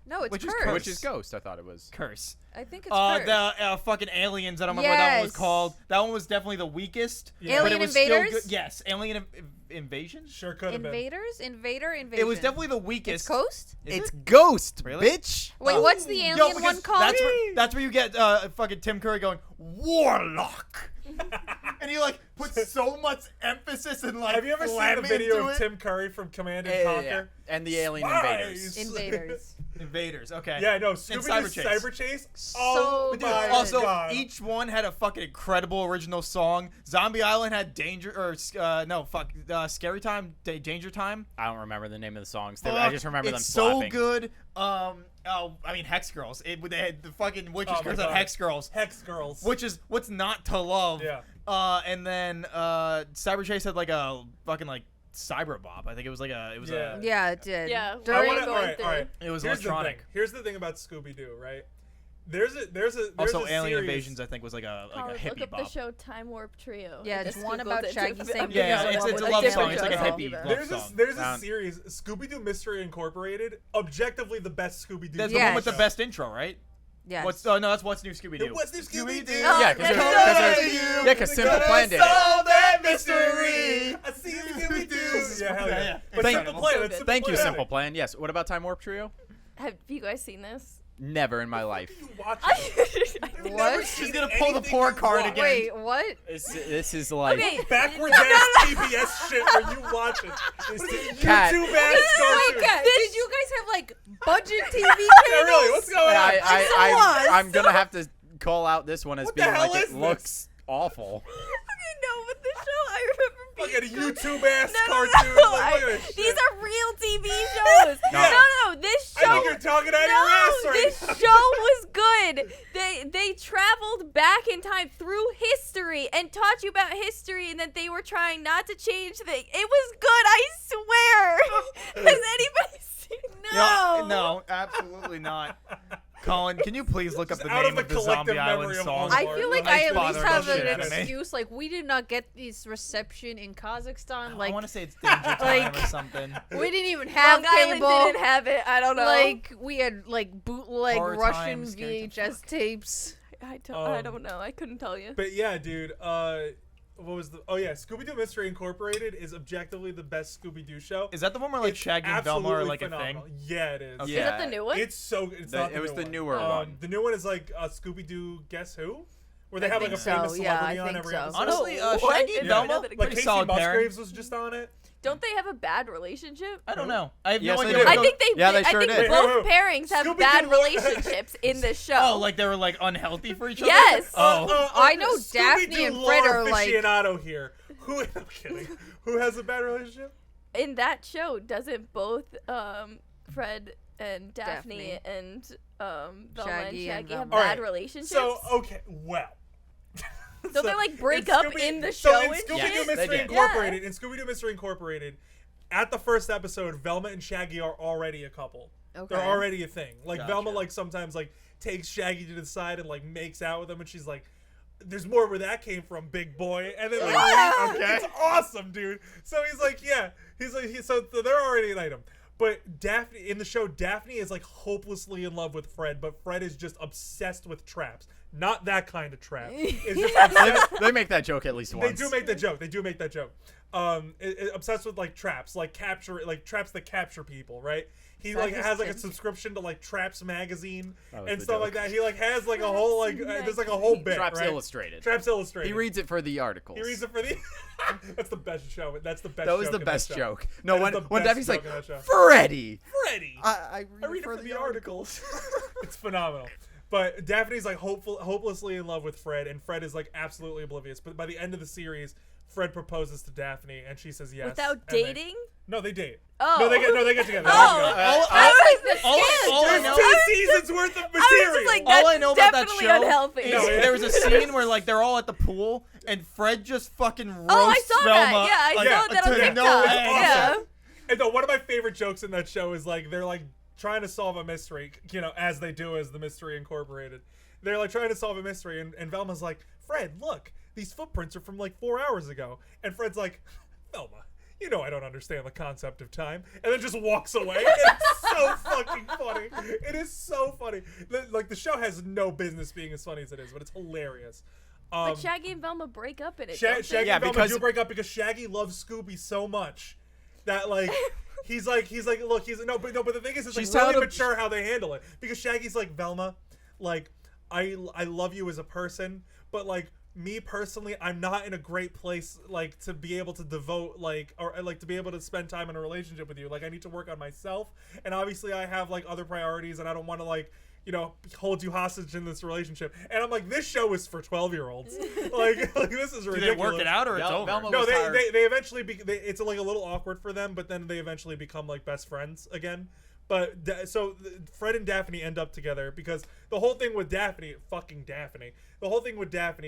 No, it's Which is curse. curse. Which is Ghost, I thought it was. Curse. I think it's curse. The fucking aliens. I don't remember what that one was Yes. called. That one was definitely the weakest. Yeah. but Alien it was still Invaders? good. Yes, Alien Invasion. Sure could have been. Invaders? Invasion. It was definitely the weakest. It's Coast? Is It's it? Ghost, Really? bitch. Wait, what's the alien Yo, one because called? that's where you get fucking Tim Curry going Warlock, and he like puts so much emphasis and like. Have you ever seen the phlegm video into of it? Tim Curry from Command and Yeah, Conquer? yeah, yeah. And the alien Spies! invaders. Invaders. Invaders? Okay. Yeah, no, Cyber Scooby-Doo's Chase. Cyber Chase. Oh So Dude, my also, God. each one had a fucking incredible original song. Zombie Island had Scary Time, Danger Time. I don't remember the name of the songs. I just remember them it's slapping. so good. I mean, Hex Girls. They had the fucking Witch's Oh my Curse on God. Hex Girls, Hex Girls. which is what's not to love. Yeah. And then Cyber Chase had like a fucking like Cyber Bop. I think it was like a. It was Yeah. Yeah, it did. Yeah. I During wanna, going all right, through. all right. It was Here's electronic. The thing. Here's the thing about Scooby-Doo, right? There's Also, a Alien series- Invasions. I think was like a Colin, hippie look up bop. the show Time Warp Trio. Yeah, I it's just one Googled about it Shaggy too. saying I'm Yeah, thinking it's of a one love with song. different It's like a shows. hippie love There's song. there's a Um, series, Scooby-Doo Mystery Incorporated, objectively the best Scooby-Doo. That's TV the one with the show. best intro, right? Yes. What's no, that's What's New Scooby Doo. What's New Scooby-Doo? Oh, Yeah, that's because so because Simple Plan did it. Solve that mystery. I see Scooby-Doo. Yeah, hell Yeah, yeah. yeah. But Thank- Simple Plan, so it's good. Simple Thank you, Plan. Simple Plan. Yes. What about Time Warp Trio? Have you guys seen this? Never in my life. You watch I it. think- What? She's gonna pull the Anything poor you card want. again. Wait, what? This is like Okay. Backwards ass TBS shit where you watch it. Cat. YouTube ass Wait, cartoon. guys, did you guys have like budget TV channels? Yeah, really, what's going on? I'm gonna have to call out this one as What the being hell like is it this? looks awful. Okay, no, but the show I remember Look at a being good. YouTube ass No, cartoon. no, Like, look at this these shit. are real TV shows. No. No, this show. I think you're talking out of your ass No, right this now. show was good. They traveled back in time through history and taught you about history, and that they were trying not to change things. It was good, I swear. Has anybody seen? No. No, absolutely not. Colin, can you please look up Just the out name of the of the collective Zombie Island memory of song? all I Lord, feel like nice I at father least have bullshit an out of me. excuse. Like, we did not get this reception in Kazakhstan. I Like, want to say it's Danger Time like- or something. we didn't even have Long Island cable. didn't have it. I don't know. Like, we had like bootleg Horror Russian Time, Scary Time. VHS tapes. I don't know. I couldn't tell you. But yeah, dude. What was the? Oh yeah, Scooby-Doo Mystery Incorporated is objectively the best Scooby-Doo show. Is that the one where like It's Shaggy and Velma are absolutely like phenomenal. a thing? Yeah, it is. Okay. Is that the new one? It's so good. It's not It was the one. newer one. The new one is like Scooby-Doo Guess Who? Where they I have like a think famous so. Yeah, celebrity I on think every so. episode. Honestly, What? Shaggy and Yeah. Velma, Like Like pretty Casey solid pairing. Musgraves was just on it. Don't they have a bad relationship? I don't know. I have Yes, no they idea. do. I think they. Yeah, they I sure think did. both pairings have Scooby-Doo bad lo- relationships in the show. Oh, like they were like unhealthy for each other. Yes. I know Daphne Scooby-Doo and Fred lore are, like- aficionado here. Who? I'm kidding. Who has a bad relationship? In that show, doesn't both Fred and Daphne, and Velma Shaggy and and Shaggy have Velma. bad Alright, relationships? So okay, well. Don't they like break in up Scooby- in the so show in and Scooby-Doo shit? They Mystery did. Incorporated, in Scooby-Doo Mystery Incorporated, at the first episode, Velma and Shaggy are already a couple. Okay. They're already a thing. Like Gotcha. Velma, like sometimes like takes Shaggy to the side and like makes out with him, and she's like, "There's more where that came from, big boy." And then like, it's awesome, dude. So he's like, so they're already an item. But Daphne in the show, Daphne is like hopelessly in love with Fred, but Fred is just obsessed with traps. Not that kind of trap. It's just obsessed. They make that joke at least once. They do make that joke. Obsessed with like traps, like traps that capture people, right? He like has like a subscription to like Traps magazine That was and the stuff joke. like that. He like has like a whole like there's like a whole bit. Traps right? Illustrated. Traps Illustrated. He reads it for the articles. He reads it for the. That's the best show. That's the best. That was joke the in best show. joke. No, That is the when best Daphne's joke like, in that show. Freddy. Freddy. I I read it for the articles. It's phenomenal. But Daphne's like hopelessly in love with Fred, and Fred is like absolutely oblivious. But by the end of the series, Fred proposes to Daphne, and she says yes. Without and they- dating? No, they date. Oh. No, they get together. Oh. I was like, all I know- There's 2 seasons worth of I was material. just like, All that's I know about that definitely show unhealthy. No, it- There was a scene where like they're all at the pool and Fred just fucking roasts Oh, I saw Velma. that. Yeah, I like, saw that on to TikTok. no It's end. Yeah. And no, one of my favorite jokes in that show is like they're like trying to solve a mystery, as they do as the Mystery Incorporated. They're like trying to solve a mystery, and Velma's like, Fred, look, these footprints are from like 4 hours ago. And Fred's like, Velma, I don't understand the concept of time. And then just walks away. It's so fucking funny. It is so funny. Like the show has no business being as funny as it is, but it's hilarious. But Shaggy and Velma break up in it. Shaggy don't they? Yeah, and Velma because- do break up because Shaggy loves Scooby so much that like he's like look, but the thing is, it's She's like really telling him- mature how they handle it, because Shaggy's like, Velma, like I love you as a person, but like me personally, I'm not in a great place like to be able to devote or to be able to spend time in a relationship with you. Like I need to work on myself, and obviously I have like other priorities, and I don't want to hold you hostage in this relationship. And I'm like, this show is for 12-year-olds. like this is ridiculous. Do they work it out or it's over? Velma No, was tired. they eventually it's like a little awkward for them, but then they eventually become like best friends again. But Fred and Daphne end up together because the whole thing with Daphne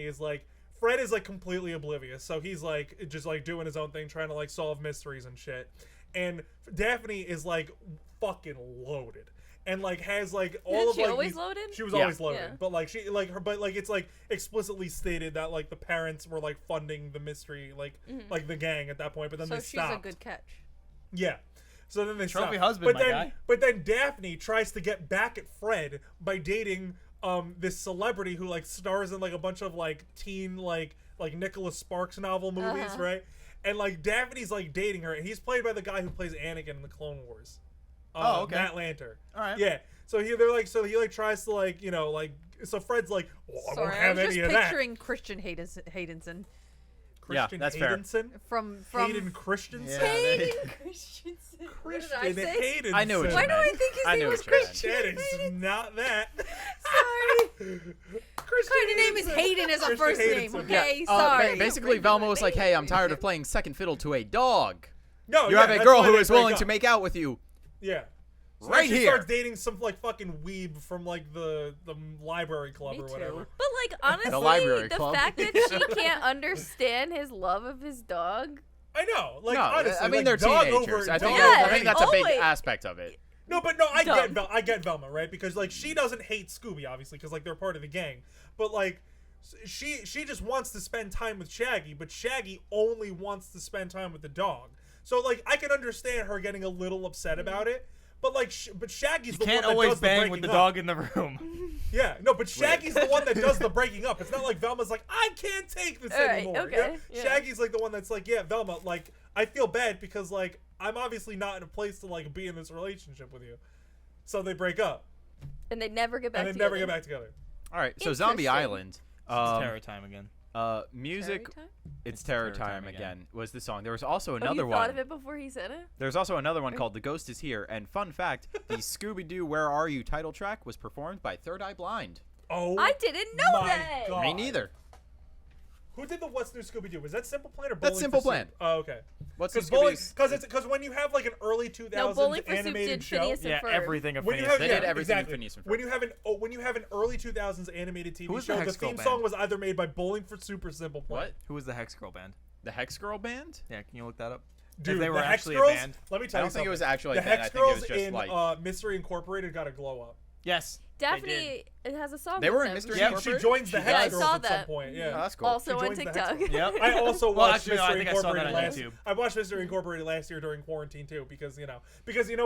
is like Fred is like completely oblivious, so he's like just like doing his own thing, trying to like solve mysteries and shit. And Daphne is like fucking loaded. And like has like all of she like always these- loaded? She was Yeah. always loaded, Yeah. but like she like her, but like it's like explicitly stated that like the parents were like funding the mystery, like the gang at that point. But then So they she's stopped. a good catch. Yeah. So then they Trophy stop. husband, but my then, guy. But then Daphne tries to get back at Fred by dating this celebrity who like stars in like a bunch of like teen like Nicholas Sparks novel movies, Uh-huh. right? And like Daphne's like dating her, and he's played by the guy who plays Anakin in the Clone Wars. Oh, okay. Matt Lanter. All right. Yeah. So he tries to so Fred's like, well, I won't Sorry, I have was any just of that. picturing Christian Haydenson Christian that's fair. Haydenson? from Hayden Christensen? Yeah, Hayden Christensen. What did I Christian say? Haydenson. I knew what you Why do I meant. think his I name knew was what you meant. Christian? That is not that. Sorry. Christian Kind of name is Hayden as a Christian first name. Haydenson. Okay, Uh, sorry. basically, Velma was like, "Hey, I'm tired of playing second fiddle to a dog. No, You yeah, have a that's girl why who they is break willing up. to make out with you Yeah. So right she here." starts dating some like fucking weeb from like the library club Me or too. whatever. But like honestly, library the club. fact that she can't understand his love of his dog. I know. Like No, honestly, I mean like, they're dog teenagers. Over, I think, dog Yeah, I think that's a big always. aspect of it. No, but no, I Dumb. get Velma, right? Because like she doesn't hate Scooby, obviously, because like they're part of the gang. But like she just wants to spend time with Shaggy, but Shaggy only wants to spend time with the dog. So like I can understand her getting a little upset about it, But like, but Shaggy's You the one can't that always does the bang breaking with the up. dog in the room. Yeah, no, but Shaggy's the one that does the breaking up. It's not like Velma's like, I can't take this All right, anymore. okay, Yeah? yeah. Shaggy's like the one that's like, yeah, Velma, like, I feel bad because like I'm obviously not in a place to like be in this relationship with you. So they break up. And they never get back And they together. never get back together. All right, so Zombie Interesting. Island. It's terror time again. Music. Terry time? It's Terror Time again. Was the song. There was also Oh, another you thought one. of it before he said it? There's also another one called The Ghost Is Here. And fun fact, the Scooby-Doo Where Are You title track was performed by Third Eye Blind. Oh, I didn't know my that. God. Me neither. Who did the What's New Scooby-Doo? Was that Simple Plan or That's Bowling Simple for Plan. Soup? Oh, okay. What's the Because when you have like an early 2000s No, Bowling for Soup animated did show, Phineas and Yeah, Ferb. everything of when you Phineas. have They yeah, did everything in exactly. Phineas and Ferb. when you have an early 2000s animated TV Who was show, the the Hex Girl theme band? song was either made by Bowling for Soup or Simple Plan. What? Who was the Hex Girl band? The Hex Girl Band? Yeah, can you look that up? Dude, if they were the Hex actually Girls, a band. let me I tell you don't think it was something. actually The a band. Hex I think it Girls was just in like Mystery Incorporated got a glow up. Yes. Daphne, it has a song. They with were in them. Mystery Yeah, She Incorporated? joins the Yeah, Hex I Girls saw at some that. point. Yeah. Oh, that's cool. Also She on joins the Hex TikTok. Girls. Yep. I also Well, watched actually, no, I Mystery think I saw that Incorporated on last. YouTube. I watched Mystery Incorporated last year during quarantine too, because you know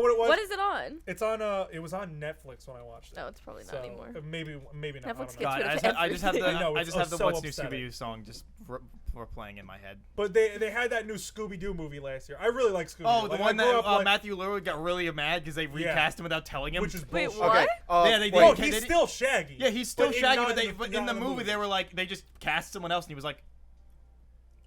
what it was. What is it on? It's on. It was on Netflix when I watched it. No, it's probably not So, anymore. Maybe not. Netflix I don't know. gets God, rid of I just have the everything. I know, I it's just have the so What's New upsetting. Scooby-Doo song just playing in my head. But they had that new Scooby-Doo movie last year. I really like Scooby-Doo. Oh, the Like, one I grew that up, like, Matthew Lillard got really mad because they recast him without telling him. which is Wait, bullshit. what? Yeah, they did. No, They he's did- still Shaggy. Yeah, he's still Shaggy, not but in the not movie they were like they just cast someone else, and he was like,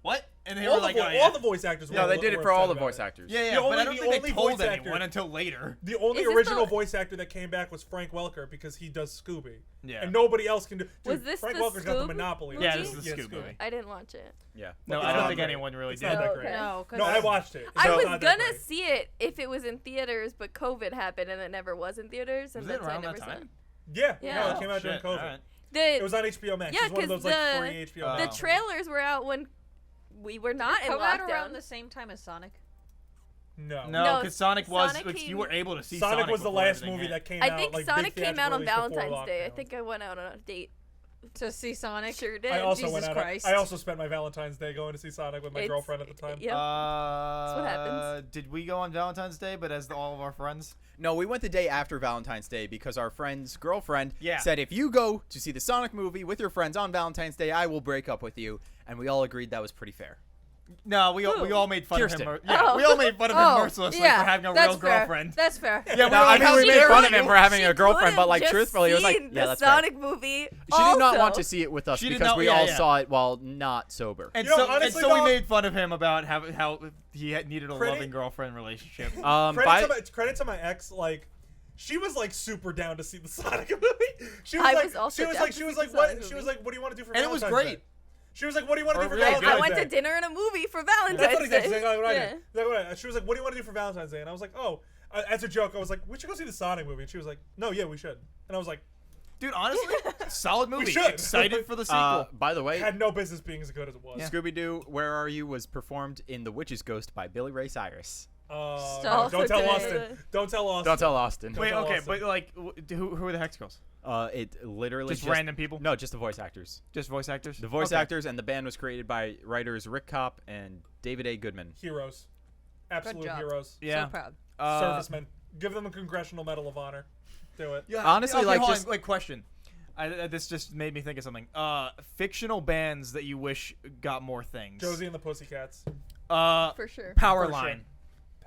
"What?" And they all were the like, vo- "Oh, yeah." all the voice actors. No, were- they did it were for all upset the about voice it. actors. Yeah, The but I only- don't the think they only told voice actor- anyone until later. The only Is this original the- voice actor that came back was Frank Welker because he does Scooby. Yeah. And nobody else can do. Dude, Was this Frank the Welker's got the Scoob monopoly. on Yeah, it. this is the Yeah, Scoob movie. I didn't watch it. Yeah. No, It's I don't not think great. anyone really It's did. not that Oh, great. okay. No, 'cause No, I watched it. I It's was not that gonna great. see it if it was in theaters, but COVID happened and it never was in theaters, and Was it that's why I around never that saw it. time? Yeah, Yeah. no, it Oh, came out during shit, COVID. alright. It was on HBO Max. Yeah, it was one of 'cause those like the- free HBO Oh. The Max. trailers were out when we were not in Come out lockdown. around the same time as Sonic. No. No, No, because Sonic was Sonic like, you came- were able to see Sonic was the before last everything movie hit. that came I out. think like, Sonic big came out on theatrically before Valentine's Day. I lockdown. think I went out on a date. To see Sonic. Sure did. I also Jesus went out. Christ. I also spent my Valentine's Day going to see Sonic with my It's- girlfriend at the time. Yeah. That's what happens. Did we go on Valentine's Day, but as all of our friends? No, we went the day after Valentine's Day because our friend's girlfriend Yeah. said, if you go to see the Sonic movie with your friends on Valentine's Day, I will break up with you. And we all agreed that was pretty fair. No, we all made fun Kirsten. of him. Yeah, Oh. we all made fun of him Oh, mercilessly yeah, for having a that's real fair. girlfriend. That's fair. Yeah, we No, were I like, mean, how we made dare fun of you? him for having She a girlfriend, could've but like just truthfully, it was like, seen yeah, the that's Sonic fair. movie. She did not want also. to see it with us She did because not- we yeah, all yeah. saw it while not sober. And You know, so, honestly, we though- made fun of him about how he needed a Credit- loving girlfriend relationship. Credit to my ex, like. She was like super down to see the Sonic movie. She was I like, was also she was down like, to she was see like, the what? Sonic She was movie. like, what do you want to do for And it was Valentine's great. Day? She was like, what do you want to do for Really good. Valentine's I went Day? to dinner and a movie for Valentine's That's what Day. exactly what I Yeah. did. That's what I did. She was like, what do you want to do for Valentine's Day? And I was like, oh, as a joke, I was like, we should go see the Sonic movie. And she was like, no, yeah, we should. And I was like, Dude, honestly, solid movie. should. Excited for the sequel. By the way, had no business being as good as it was. Scooby-Doo, Where Are You was performed in The Witch's Ghost by Billy Ray Cyrus. Stop Don't tell it. Austin. Don't tell Austin. Don't tell Austin. Wait, tell okay, Austin. but like, who are the Hex Girls? It literally Just random people? No, just the voice actors. Just voice actors? The voice Okay. actors, and the band was created by writers Rick Kopp and David A. Goodman. Heroes. Absolute job. heroes. Yeah. So proud. Servicemen. Give them a Congressional Medal of Honor. Do it. Yeah, Honestly, okay, like, hold on, just- like question. This just made me think of something. Fictional bands that you wish got more things. Josie and the Pussycats. For sure. Powerline.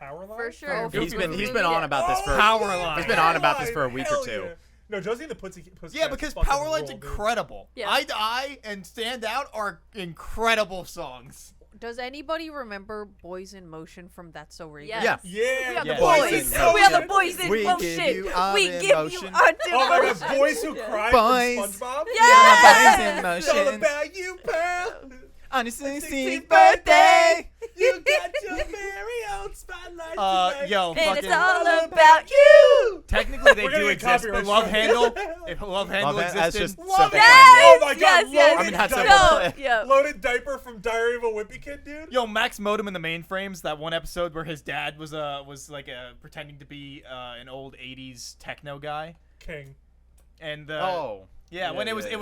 Powerline? For sure. He's been Movie, on yeah. about this for Powerline. He's been on about this for a week or Hell two. yeah. No, Josie and the Pussycats. Yeah, because fucking Powerline's rule, dude. incredible. Yeah. Eye to Eye and Stand Out are incredible songs. Does anybody remember Boys in Motion from That's So Raven? Yes. Yeah. Yeah. We are Yeah. the Boys boys. in We are the motion. boys in We give motion. you our We give you emotion. our Oh my devotion. god, Boys Who Cry Boys. from SpongeBob? Yes! Boys It's all in motion. about you, pal. On his 16th 16th birthday. You got your very own spotlight tonight. Yo, And fucking. it's all about you. Technically, they We're gonna do get exist, but copyright Love strike. Handle, if Love Handle Love Hand- that's existed, just Love simple. Yes! Oh my god, yes, yes. loaded I mean, that's diaper. simple. No, yeah. Loaded diaper from Diary of a Wimpy Kid, dude. Yo, Max Modem in the Mainframes, that one episode where his dad was like pretending to be an old '80s techno guy, King. and Oh. yeah, when it was Love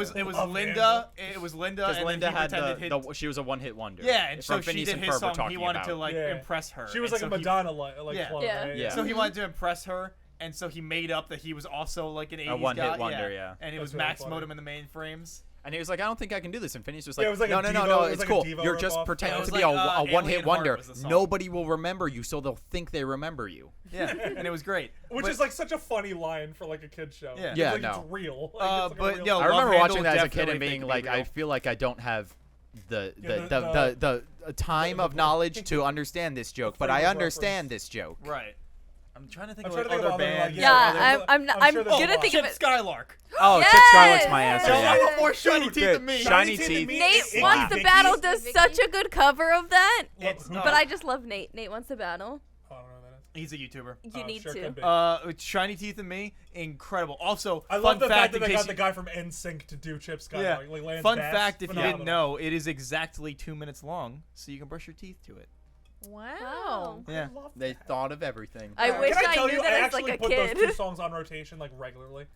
Linda, it was Linda, Because and Linda then he had pretended she was a one-hit wonder. yeah, and so From she Phineas did and his Ferb we're song. He talking wanted to about. like Yeah. impress her. She was and like a so he- Madonna like Yeah. clone, Yeah. right? Yeah. So he wanted to impress her, and so he made up that he was also like an 80s one-hit guy. wonder, yeah. And it That's was really Max funny. Modem in the mainframes. And he was like, I don't think I can do this. And Phineas was Yeah, like, it was like no, a no, Devo- no, no, it was it's like a cool. Devo You're just ripoff. pretending Yeah, it to was be like, a Alien one-hit Heart wonder. was the song. Nobody will remember you, so they'll think they remember you. Yeah, and it was great. Which But- is like such a funny line for like a kid's show. Yeah. It's Yeah, like, no. It's real. Like, Uh, it's like a but, real yo, thing. I remember Love watching Handle that as a kid definitely and being think like, be I real. feel like I don't have the Yeah, the time of knowledge to understand this joke, but frame I of understand this joke. Right. I'm trying to think I'm of trying like to think other of other, like, bands. Yeah, other- I'm I'm sure there's a gonna lot. think Chip of it. Skylark. Oh, Yes! Chip Skylark's my answer. Tell Yeah. me what more shiny teeth Good. than me. Shiny teeth. Nate Icky Wants the Vicky. Battle does such a good cover of that. It's Who- not. But I just love Nate. Nate Wants the Battle. I don't know what that is. He's a YouTuber. You Oh, need sure to. could be. With Shiny Teeth and Me, incredible. Also, I fun love the fact fact that in they case got the guy from NSYNC to do Chip Skylark. yeah. Like Lance Fun Bass, fact, if you phenomenal. didn't know, it is exactly 2 minutes long, so you can brush your teeth to it. Wow. Yeah. I love They that. thought of everything. I wish Can I I tell knew you, I that as actually like a put kid. those two songs on rotation like regularly.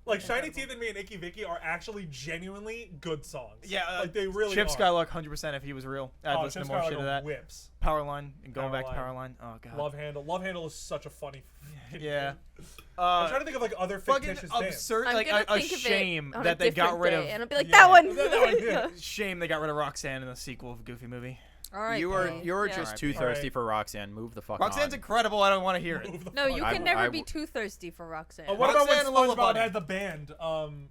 Like Shiny Teeth and Me and Icky Vicky are actually genuinely good songs. Yeah, like they really Chip are. Skylark, 100% if he was real. I'd Oh, listen Chip to more Skylark shit of are that. whips. Powerline, and going back to Powerline. Powerline. Oh, God. Love Handle. Love Handle is such a funny. Yeah. I'm trying to think of like other Fucking fictitious bands. absurd, I'm like gonna a think of it shame on a that they got different rid day, of. and I'll be like, Yeah. that one. That one, yeah. Shame they got rid of Roxanne in the sequel of Goofy Movie. All right. You are Paul. you're Yeah. just too Alright. thirsty for Roxanne. Move the fuck Roxanne's on. incredible. I don't want to hear it. Move the No, fuck you on. can I- never I be w- too thirsty for Roxanne. What about when Roxanne and Lola SpongeBob Bunny. had the band,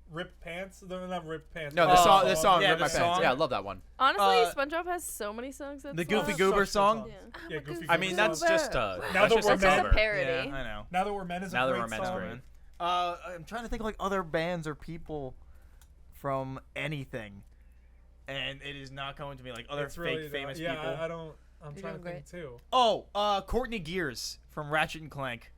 Ripped Pants? They're not Ripped Pants. No, Oh, the song, yeah, Rip the My Pants. song. Yeah, I love that one. Honestly, Uh, SpongeBob has so many songs. That's The Goofy love. Goober Such good song? songs. Yeah. Yeah, Goofy I Goober mean, that's song. just Now that's that just we're a That's just a cover. parody. Yeah, I know. Now That We're Men is a Now That great We're Men's song. great. I'm trying to think of like other bands or people from anything, and it is not going to me like other It's fake really not- famous yeah, people. I don't. I'm You're trying to doing think too. Oh, Courtney Gears from Ratchet and Clank.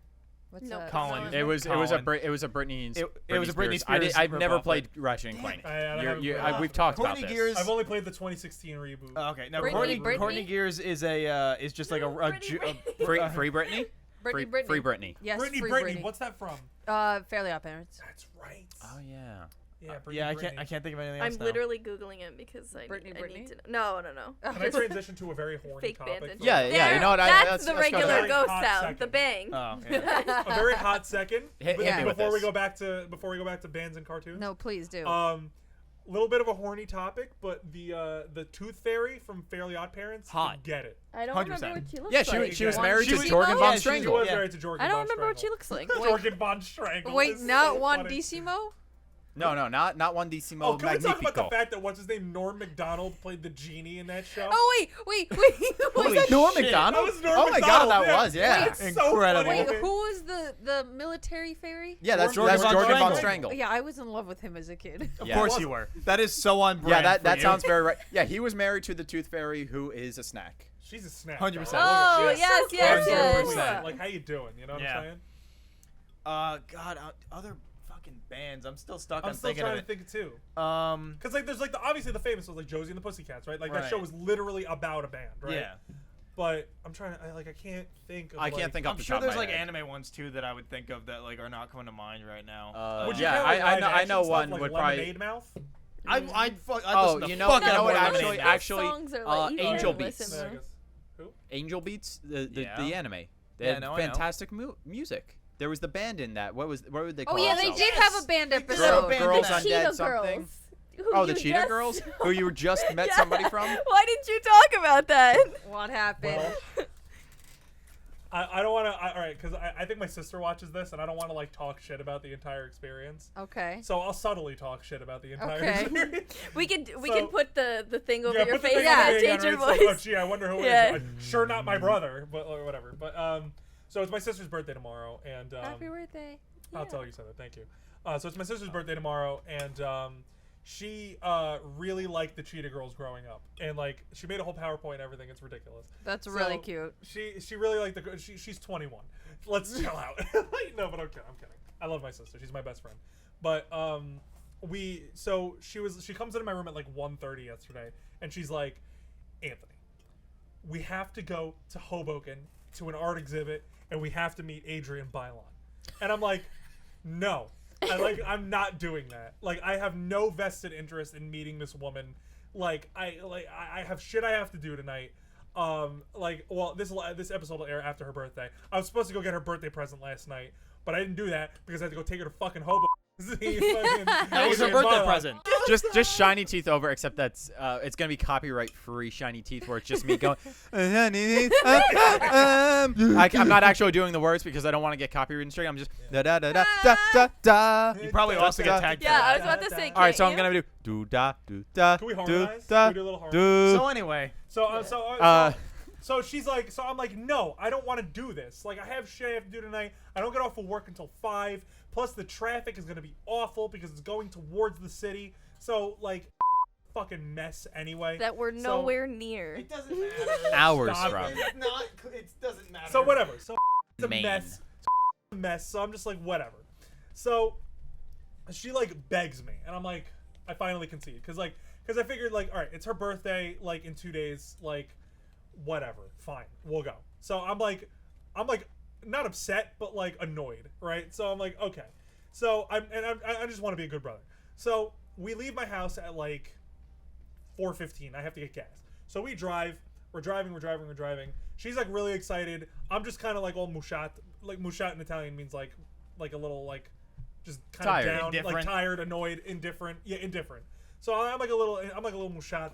What's Nope. that? Colin. It was a Colin. it was a Britney. It was a Britney Spears I've never ripoff, played Ratchet and Clank. I haven't played it. We've talked about Courtney this. Gears. I've only played the 2016 reboot. Okay, now Britney? Courtney Gears is a is just like a Free Britney. Britney. Free Britney. Yes, Brittany, free Brittany, Britney. what's that from? Fairly Odd Parents. That's right. Oh yeah. Yeah, Brittany, yeah, I Brittany. can't think of anything else I'm now. literally googling it because I Brittany, need Brittany? to know. No. Can I transition to a very horny Fake topic? band. Yeah, yeah. You know what? That's the let's go regular there. ghost Hot sound. second. The bang. Oh, yeah. A very hot second. Hit But me with before we this. go back to bands and cartoons. No, please do. Little bit of a horny topic, but the Tooth Fairy from Fairly Odd Parents. Hot. Get it. I don't 100%. remember what she looks Yeah, like. she was One married to Decimo? Jorgen Yeah, von she She Strangle. was Yeah. married to Jorgen. I don't von remember what she Strangle. looks like. Jorgen von Strangle. Wait, is not so Juan funny. Decimo? No, not one Decimo Oh, can we talk about the Magnifico. fact that what's his name, Norm Macdonald, played the genie in that show? Oh, wait. Was that Norm shit. Macdonald? That was Norm Oh my Macdonald, god, that yeah. was, yeah. It's so Incredible. funny. Wait, who was the military fairy? Yeah, that's Jorgen von Jorgen von Strangle. Strangle. Yeah, I was in love with him as a kid. Of Yeah. course you were. That is so on brand. Yeah, for that you. sounds very right. Yeah, he was married to the Tooth Fairy, who is a snack. She's a snack. 100%. though. Oh, Look at yes, she- yes, Like, yes. Like, how you doing? You know what Yeah. I'm saying? God, other fucking bands. I'm still stuck I'm on still thinking trying of to it. think it too. Um, Because like, there's like obviously the famous ones like Josie and the Pussycats, right? Like that Right. show was literally about a band, right? yeah. But I'm trying to I can't think. Of, I can't like- think off I'm the sure top there's of my like head. anime ones too that I would think of that like are not coming to mind right now. Would you yeah, count, like, I live know action stuff, one like would Lemonade probably. Mouth? I'd Oh, listen to you know fuck out of what? more Actually, Lemonade. actually, songs are like, you can Angel listen Beats. to Yeah, I them. guess. Who? Angel Beats, the Yeah. anime. They Yeah, had no, I know. fantastic music. There was the band in that. What would they call Oh, yeah, they themselves? did have a band did episode. have a band. Girls The Undead Cheetah something. Girls. Oh, the you Cheetah just- Girls, who you just met Yeah. somebody from. Why didn't you talk about that? What happened? Well, I don't want to. All right, because I think my sister watches this, and I don't want to like talk shit about the entire experience. Okay. So I'll subtly talk shit about the entire Okay. experience. We can So- put the thing over Yeah, your put the face thing and on then the change your again, right? It's like, oh, voice. gee, I wonder who Yeah. it is. Sure, not my brother, but or whatever. But so it's my sister's birthday tomorrow, and Happy birthday. I'll tell you something. Thank you. So it's my sister's birthday tomorrow, and she really liked the Cheetah Girls growing up, and like she made a whole PowerPoint and everything. It's ridiculous. That's So, really cute. She really liked the. She's 21. Let's chill out. No, but I'm kidding. I love my sister. She's my best friend. But she comes into my room at like 1:30 yesterday, and she's like, Anthony, we have to go to Hoboken to an art exhibit, and we have to meet Adrian Bylon. And I'm like, no. I'm not doing that. Like, I have no vested interest in meeting this woman. I have shit I have to do tonight. This episode will air after her birthday. I was supposed to go get her birthday present last night, but I didn't do that because I had to go take her to fucking Hobo. That was her birthday present. Just shiny teeth over, except that's it's gonna be copyright free shiny teeth where it's just me going. I'm not actually doing the words because I don't want to get copyright straight. I'm just da da da da da da da. You probably also get tagged. Yeah, I for was that. about to say. All right, so I'm can't gonna do da do da Can we do harmonize? da Can we do a little harmonize? do. So anyway, So she's like, so I'm like, no, I don't want to do this. Like, I have shit I have to do tonight. I don't get off of work until 5. Plus, the traffic is going to be awful because it's going towards the city. So, like, fucking mess anyway. that we're So- nowhere near. it doesn't matter. Hours Stop from. it. It's not. It doesn't matter. So, whatever. So, it's a Maine. mess. It's a mess. So, I'm just like, whatever. So, she, like, begs me. And I'm like, I finally concede. Because I figured, like, all right, it's her birthday, like, in 2 days. Like, whatever, fine, we'll go. So I'm like not upset, but like annoyed, right? So I'm like, okay. So I just want to be a good brother. So we leave my house at like 4:15. I have to get gas. So we drive. We're driving. She's like really excited. I'm just kind of like all mushat. Like mushat in Italian means like a little like just kind of Tired. down, like Indifferent. tired, annoyed, indifferent. Yeah, indifferent. So I'm like a little mushat,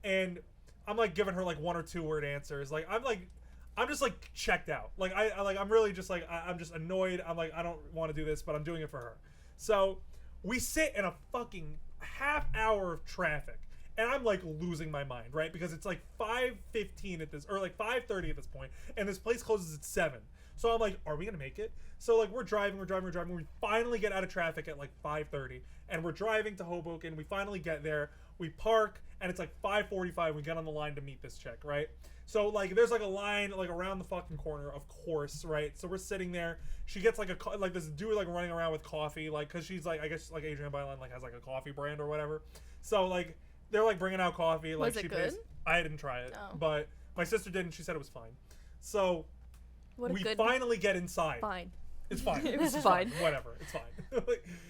and I'm like giving her like 1 or 2 word answers. Like I'm just like checked out. Like I'm really just like I'm just annoyed. I'm like I don't want to do this, but I'm doing it for her. So we sit in a fucking half hour of traffic, and I'm like losing my mind, right? Because it's like 5:15 at this, or like 5:30 at this point, and this place closes at 7. So I'm like, are we gonna make it? So like we're driving. We finally get out of traffic at like 5:30, and we're driving to Hoboken. We finally get there. We park, and it's like 5:45. We get on the line to meet this chick, right? So like there's like a line like around the fucking corner, of course, right? So we're sitting there. She gets like like this dude like running around with coffee, like because she's like I guess like Adrienne Byline like has like a coffee brand or whatever. So like they're like bringing out coffee. Like Was it she good? pays. I didn't try it, No. but my sister did, and she said it was fine. So What a we good. finally get inside. Fine. It's fine. It was It's fine. Whatever. It's fine.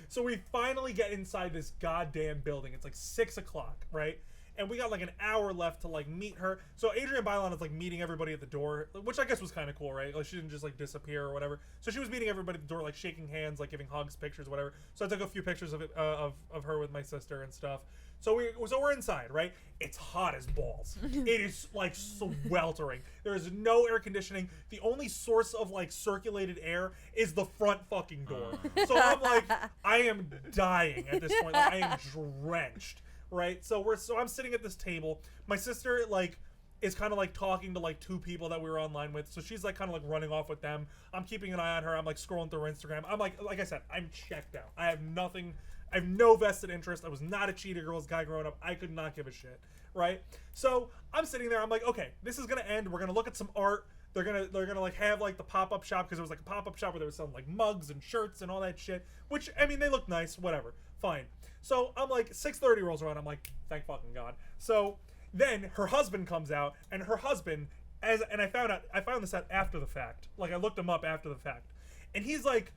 So we finally get inside this goddamn building. It's like 6 o'clock, right? And we got like an hour left to like meet her. So Adrienne Byline is like meeting everybody at the door, which I guess was kind of cool, right? Like she didn't just like disappear or whatever. So she was meeting everybody at the door, like shaking hands, like giving hugs, pictures, whatever. So I took a few pictures of it, of her with my sister and stuff. So we're inside, right? It's hot as balls. It is like sweltering. There is no air conditioning. The only source of like circulated air is the front fucking door. So I'm like, I am dying at this point. Like I am drenched, right? So I'm sitting at this table. My sister like is kind of like talking to like 2 people that we were online with. So she's like kind of like running off with them. I'm keeping an eye on her. I'm like scrolling through her Instagram. I'm like I said, I'm checked out. I have nothing. I have no vested interest. I was not a Cheetah Girls guy growing up. I could not give a shit, right? So I'm sitting there. I'm like, okay, this is gonna end. We're gonna look at some art. They're gonna like have like the pop-up shop because there was like a pop-up shop where they were selling like mugs and shirts and all that shit. Which I mean, they look nice. Whatever, fine. So I'm like 6:30 rolls around. I'm like, thank fucking God. So then her husband comes out, and her husband and I found this out after the fact. Like I looked him up after the fact, and he's like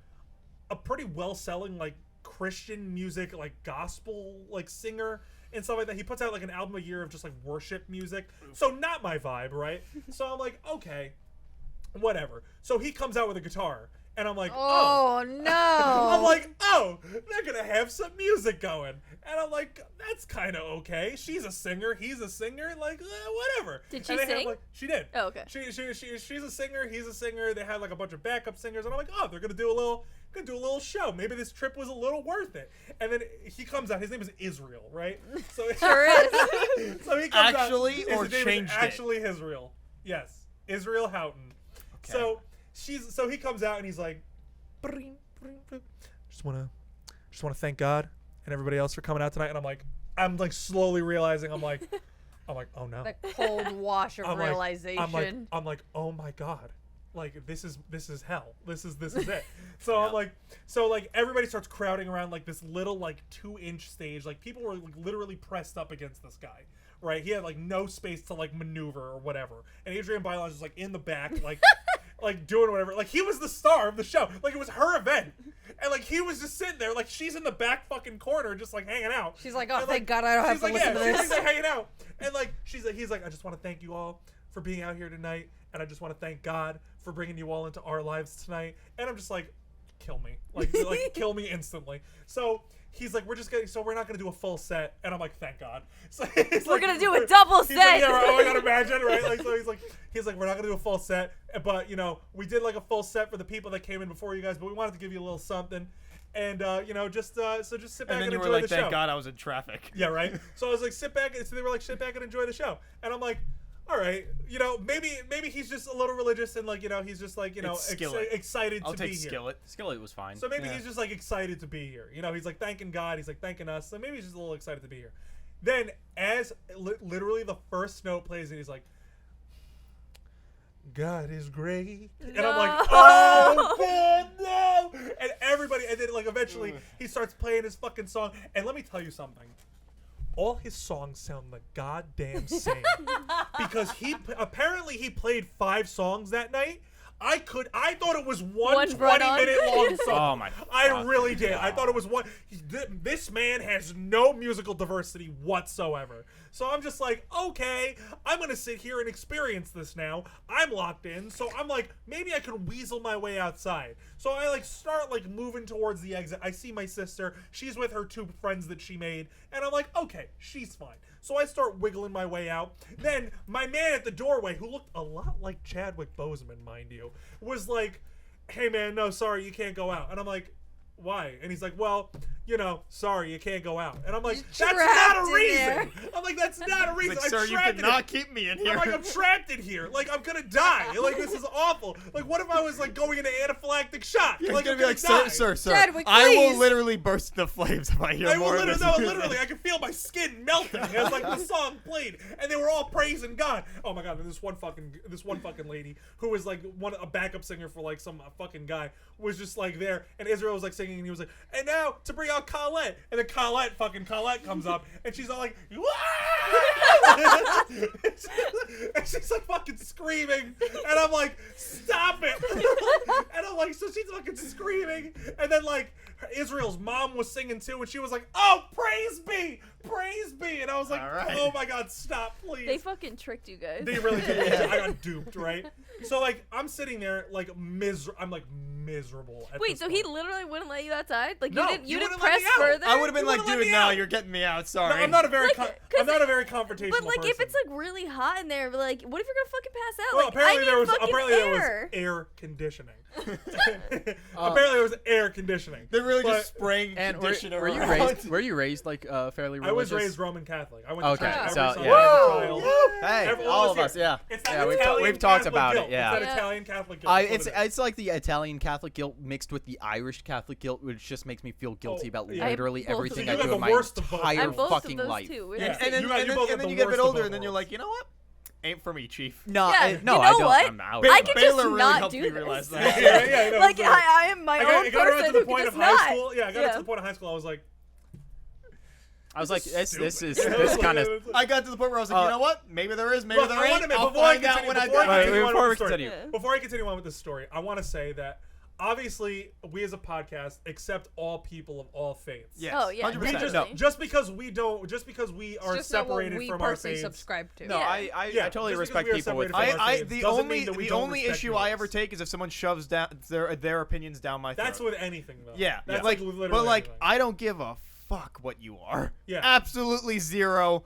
a pretty well-selling like Christian music, like gospel like singer and stuff like that. He puts out like an album a year of just like worship music. So not my vibe, right? So I'm like, okay, whatever. So he comes out with a guitar, and I'm like, Oh no! I'm like, oh, they're gonna have some music going, and I'm like, that's kind of okay. She's a singer, he's a singer, like whatever. Did she And they have, sing? like, she did. Oh, okay. She's a singer, he's a singer. They had like a bunch of backup singers, and I'm like, oh, they're gonna do a little show. Maybe this trip was a little worth it. And then he comes out. His name is Israel, right? So Sure is. so he comes Actually, out. or His name changed is it? actually Israel. Yes, Israel Houghton. Okay. So he comes out and he's like, just wanna thank God and everybody else for coming out tonight. And I'm like slowly realizing I'm like, oh no. The cold wash of I'm like- realization. I'm like, oh my God. Like this is hell. This is it. So I'm like, everybody starts crowding around like this little like 2-inch stage. Like people were like literally pressed up against this guy, right? He had like no space to like maneuver or whatever. And Adrienne Byline was just like in the back, like like doing whatever. Like he was the star of the show. Like it was her event, and like he was just sitting there, like she's in the back fucking corner, just like hanging out. She's like, oh, And, thank God I don't have she's to like, listen to yeah, this. she's like hanging out, and like he's like, I just want to thank you all for being out here tonight, and I just want to thank God for bringing you all into our lives tonight. And I'm just like, kill me, like kill me instantly. So he's like, we're not gonna do a full set, and I'm like, thank God. So We're gonna do a double he's set. Like, yeah, right, oh my God, imagine, right? Like, so he's like, we're not gonna do a full set, but we did like a full set for the people that came in before you guys, but we wanted to give you a little something, and just sit back And then you enjoy were like, the show. thank God I was in traffic. Yeah, right. So I was like, sit back. So they were like, sit back and enjoy the show, and I'm like, all right, maybe he's just a little religious and he's just like excited I'll to take be here. Skillet. Skillet was fine. So maybe he's just like excited to be here. He's like thanking God. He's like thanking us. So maybe he's just a little excited to be here. Then, as literally the first note plays, and he's like, God is great. And I'm like, oh, God, no. And everybody, and then like eventually he starts playing his fucking song. And let me tell you something. All his songs sound the goddamn same. Because he played 5 songs that night. I thought it was one 20-minute long song. Oh my I really did. I thought it was one. This man has no musical diversity whatsoever. So I'm just like, okay, I'm going to sit here and experience this now. I'm locked in. So I'm like, maybe I can weasel my way outside. So I start moving towards the exit. I see my sister. She's with her 2 friends that she made. And I'm like, okay, she's fine. So I start wiggling my way out. Then my man at the doorway, who looked a lot like Chadwick Boseman, mind you, was like, hey man, no, sorry, you can't go out. And I'm like, why? And he's like, well, sorry, you can't go out. And I'm like, that's not a reason. I'm like, that's not a reason. Like, sir, you could not keep me in here. I'm like, I'm trapped in here. Like, I'm gonna die. Like, this is awful. Like, what if I was going into anaphylactic shock? He's like, gonna I'm be like, die. sir. Chadwick, I will please. literally burst the flames if I hear more of this. Literally, I could feel my skin melting as the song played, and they were all praising God. Oh my God! And this one fucking lady who was a backup singer for some fucking guy was just there, and Israel was singing, and he was like, and now to bring out Colette, and then Colette comes up, and she's all like, and she's fucking screaming, and I'm like, stop it, and I'm like, so she's fucking screaming, and then Israel's mom was singing too, and she was like, oh, praise be, and I was like, right. oh my God, stop, please. They fucking tricked you guys. They really did. I got duped, right? So I'm sitting there I'm miserable. At Wait, this so point. he literally wouldn't let you outside? No, you he didn't wouldn't let press me out. further? I would have been like, wouldn't let dude, me no, out. you're getting me out. No, Sorry. I'm not a very confrontational But person. if it's really hot in there, what if you're gonna fucking pass out? Well, I apparently need there was fucking air conditioning. Apparently there was air conditioning. They're really But- just spraying And conditioner were you around. raised? Were you raised fairly religious? I was raised Roman Catholic. I went to Okay, church every so, Sunday yeah. as a child. Hey, Everyone all was of here. us, yeah. It's that Yeah, Italian we've talked Catholic about guilt. it, yeah. It's that Italian Catholic guilt. That's what it is. It's like the Italian Catholic guilt mixed with the Irish Catholic guilt, which just makes me feel guilty about yeah. literally I'm both everything of I those. do You in got my the worst of both. entire I'm both fucking of those life. too. Yeah. And then You you, got- and you then, both and got then the you get a bit worst of older, both and then you're worlds. like, you know what? Ain't for me, chief. No, Yeah, no, you I know don't. what? I'm out. I could just Baylor really not helped do me this. realize that. Yeah, no, Like it's I am my own I got around person to the who point can of just high not. school. Yeah, I got to the point of high school. I was like, I was like, this is stupid. this kind of. I got to the point where I was like, you know what? Maybe there is, maybe Look, there I ain't. wanna make- I'll before I find out continue- when I before I die. continue on Before with we the story- continue. Yeah. Before I continue on with this story, I want to say that obviously we as a podcast accept all people of all faiths. Yes, Oh, yeah, 100%. We definitely. just because we are Just not what separated we from our personally faiths. subscribe to. No, Yeah. I Yeah, totally just respect because we are people with. separated from our I faiths the doesn't only mean that we the don't only respect issue I yours. ever take is if someone shoves down their opinions down my throat. That's with anything though. Yeah, That's like, literally but like, anything. I don't give a fuck what you are. Yeah. Absolutely zero.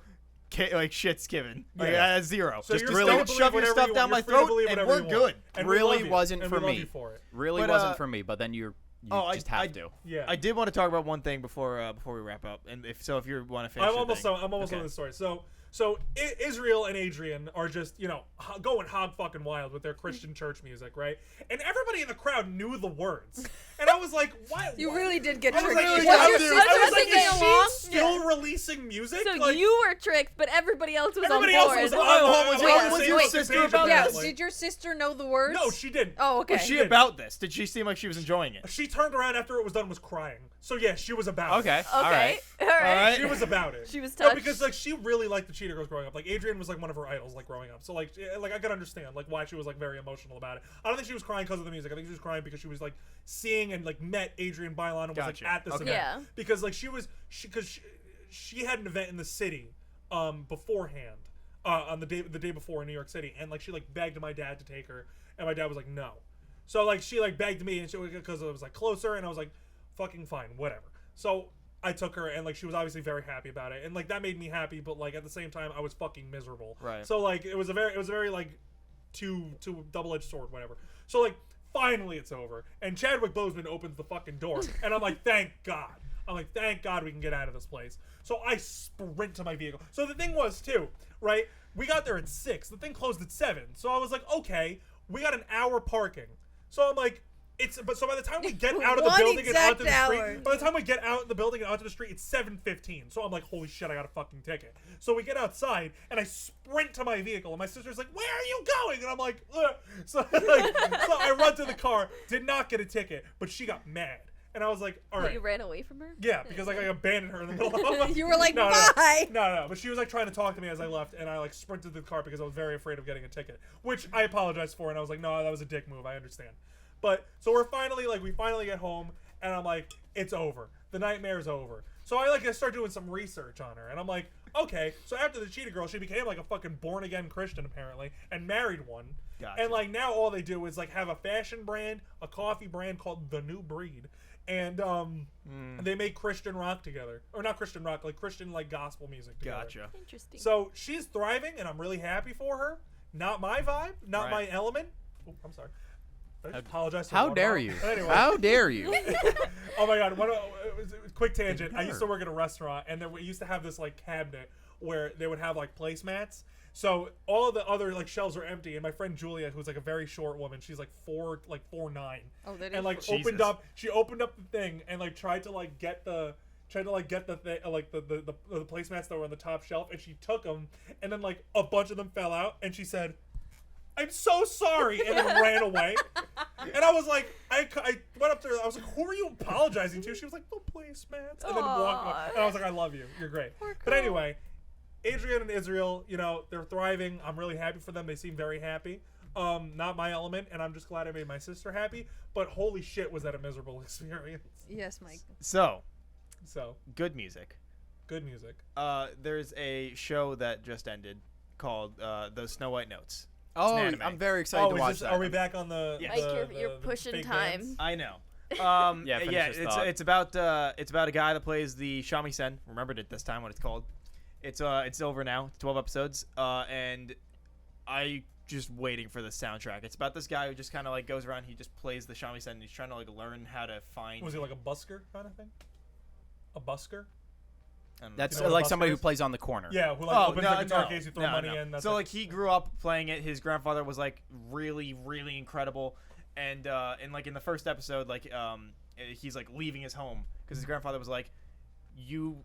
Shit's given. Like, Yeah. Zero. So just you're really free to don't believe shove your whatever stuff you down want. my You're free to throat, believe and whatever we're you want. good. And we Really love you. wasn't And for we love me. you for it. Really But, wasn't for me, but then you just have to. Yeah. I did want to talk about one thing before we wrap up, and if you want to finish. I'm your almost thing. done. I'm almost Okay. on the story. So Israel and Adrian are just going hog fucking wild with their Christian church music, right? And everybody in the crowd knew the words, and I was like, "Why?" You really did get I was tricked. like, really I got was to. like, I was is singing she along. still releasing music? So Like, you were tricked, but everybody else was everybody on else board. was on Was the your- same was your fucking sister page about Yeah, apparently. did your sister know the words? No, she didn't. Oh, okay. Was she did. about this? Did she seem like she was enjoying it? She turned around after it was done, was crying. So yeah, she was about Okay. it. All Okay, right. all right. She was about it. She was No, touched. because like she really liked the Cheetah Girls growing up. Like Adrian was like one of her idols, like growing up. So like I could understand like why she was like very emotional about it. I don't think she was crying because of the music. I think she was crying because she was like seeing and like met Adrian Bylon and was Gotcha. like at this Okay. event. Yeah. Because like she had an event in the city beforehand on the day before in New York City, and like she like begged my dad to take her, and my dad was like no. So like she like begged me and she because it was like closer, and I was like, fucking fine, whatever. So I took her, and like she was obviously very happy about it, and like that made me happy, but like at the same time I was fucking miserable. Right. So like it was a very like two double-edged sword, whatever. So like finally it's over, and Chadwick Boseman opens the fucking door, and I'm like, thank God. I'm like, thank God we can get out of this place. So I sprint to my vehicle. So the thing was too, right? We got there at 6. The thing closed at 7. So I was like, okay, we got an hour parking. So I'm like, so by the time we get out of the One building and exact onto the hour. street, by the time we get out in the building and onto the street, it's 7:15. So I'm like, holy shit, I got a fucking ticket. So we get outside, and I sprint to my vehicle, and my sister's like, where are you going? And I'm like, ugh. So I run to the car, did not get a ticket, but she got mad. And I was like, all right. You ran away from her? Yeah, because like I abandoned her in the middle of You were like, no, bye. No, but she was like trying to talk to me as I left, and I like sprinted to the car because I was very afraid of getting a ticket, which I apologized for, and I was like, no, that was a dick move. I understand. But so we finally get home, and I'm like, it's over. The nightmare's over. So I start doing some research on her, and I'm like, okay. So after the Cheetah Girl, she became like a fucking born again Christian apparently, and married one. Gotcha. And like now all they do is like have a fashion brand, a coffee brand called The New Breed. And they make Christian rock together, or not Christian rock, like Christian like gospel music together. Gotcha. Interesting. So she's thriving, and I'm really happy for her. Not my vibe, not Right. my element. Oh, I'm sorry. I apologize. How dare you? Anyway. How dare you? Oh my god! Quick tangent. I used to work at a restaurant, and then we used to have this like cabinet where they would have like placemats. So all of the other like shelves were empty, and my friend Julia, who's like a very short woman, she's like 4'9", Oh, that is and like Jesus. she opened up the thing and like tried to get the thing, like the placemats that were on the top shelf, and she took them, and then like a bunch of them fell out, and she said, "I'm so sorry," and then ran away. And I was like, I went up there, I was like, who are you apologizing to? She was like, the placemats, and then walked away. And I was like, I love you, you're great. Poor But girl. anyway, Adrian and Israel, they're thriving. I'm really happy for them. They seem very happy. Not my element, and I'm just glad I made my sister happy. But holy shit, was that a miserable experience. Yes, Mike. So, So, good music. good music. There's a show that just ended called Those Snow White Notes. Oh, anime. I'm very excited to watch that. Are we back on the? Yes. Mike, the- you're the pushing fake time. dance? I know. Yeah, finish this thought. it's about a guy that plays the shamisen. Remembered it this time what it's called. It's over now. It's 12 episodes. And I just waiting for the soundtrack. It's about this guy who just kind of like goes around. He just plays the shamisen. And he's trying to like learn how to find. Was he like a busker kind of thing? A busker? I don't know. That's You know what like a somebody busker who is? plays on the corner. Yeah, who like opens the guitar case, you throw money in. That's So it. like he grew up playing it. His grandfather was like really, really incredible, and like in the first episode, like he's like leaving his home because his grandfather was like, you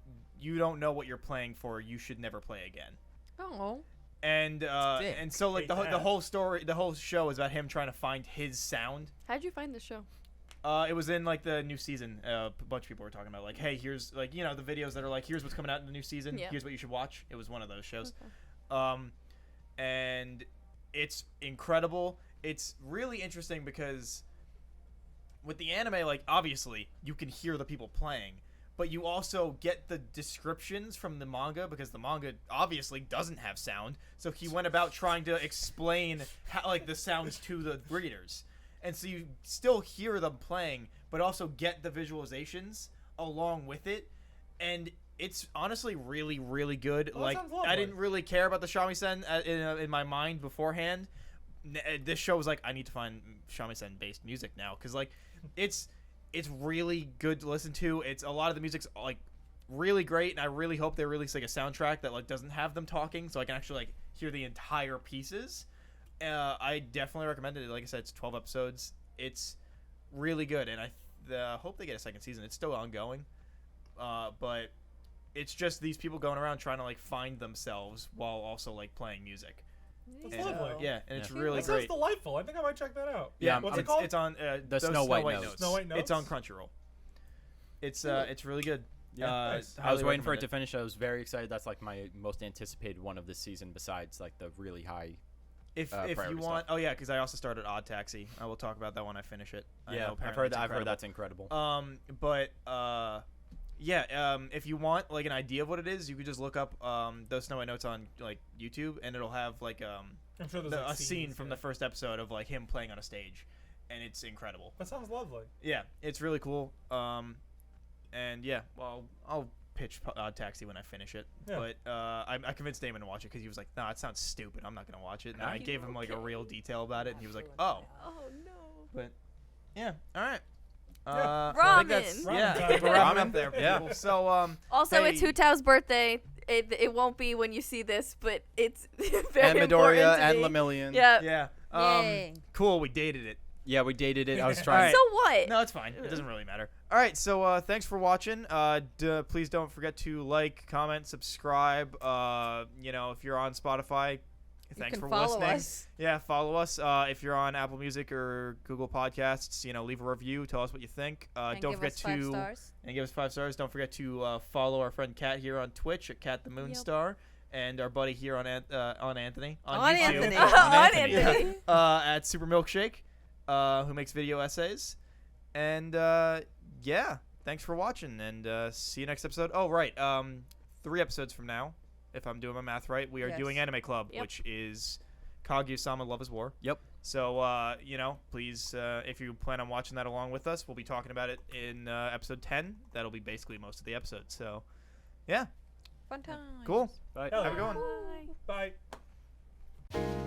don't know what you're playing for. You should never play again. Oh. And so like Hate the that. whole story, the whole show is about him trying to find his sound. How'd you find the show? It was in like the new season. A bunch of people were talking about like, hey, here's like the videos that are like, here's what's coming out in the new season. Yeah. Here's what you should watch. It was one of those shows. Okay. And it's incredible. It's really interesting because with the anime, like obviously you can hear the people playing, but you also get the descriptions from the manga because the manga obviously doesn't have sound. So he went about trying to explain how like the sounds to the readers. And so you still hear them playing, but also get the visualizations along with it. And it's honestly really, really good. Oh, that like sounds lovely. I didn't really care about the shamisen in my mind beforehand. This show was like, I need to find shamisen based music now because like it's really good to listen to. It's a lot of the music's like really great, and I really hope they release like a soundtrack that like doesn't have them talking, so I can actually like hear the entire pieces. I definitely recommend it. Like I said, it's 12 episodes. It's really good, and I hope they get a second season. It's still ongoing, but it's just these people going around trying to like find themselves while also like playing music. That's And, lovely. yeah, and it's Yeah. really That sounds great. delightful. I think I might check that out. Yeah, What's it it's, called? It's on The Those Snow White Notes. Snow White Notes? It's on Crunchyroll. It's really good. Yeah, nice. I was highly waiting for it recommend to finish. I was very excited. That's like my most anticipated one of the season, besides like the really high. If priority you want, oh yeah, because I also started Odd Taxi. I will talk about that when I finish it. I know I've apparently heard it's that. I've heard incredible. that's incredible. If you want like an idea of what it is, you could just look up Those Snow White Notes on like YouTube, and it'll have like I'm sure there's a like scene scenes, from yeah. the first episode of like him playing on a stage, and it's incredible. That sounds lovely. Yeah, it's really cool. And yeah, well, I'll pitch Taxi when I finish it. Yeah. But I convinced Damon to watch it because he was like, "No, it sounds stupid. I'm not gonna watch it." And I gave him like a real detail about it, and he was like, "Oh." Oh no. But yeah, all right. Yeah. I think that's- Ramen. Yeah, Ramen I think we're time. wrapping up Ramen. there. Yeah. People. So Also, hey, it's Hutao's birthday. It won't be when you see this, but it's very And important Midoriya to and me. Lemillion. Yeah. Yeah. Yay. Cool. We dated it. Yeah, we dated it. I was All trying. right. So what? No, it's fine. It doesn't really matter. All right, so thanks for watching. Please don't forget to like, comment, subscribe. If you're on Spotify, thanks can for follow listening. us. Yeah, follow us. If you're on Apple Music or Google Podcasts, leave a review. Tell us what you think. And Don't give forget us 5 to stars. and give us 5 stars. Don't forget to follow our friend Kat here on Twitch at Kat the Moonstar, and our buddy here on Anthony On YouTube, Anthony. On Anthony. at Super Milkshake, who makes video essays. And yeah, thanks for watching, and see you next episode. Oh, right. 3 episodes from now, if I'm doing my math right, we are Yes. doing Anime Club, Yep. which is Kaguya-sama Love is War. Yep. So, please, if you plan on watching that along with us, we'll be talking about it in episode 10. That'll be basically most of the episode. So, yeah, Fun time. cool. Bye. Hell Have a yeah. good one. Bye. Bye.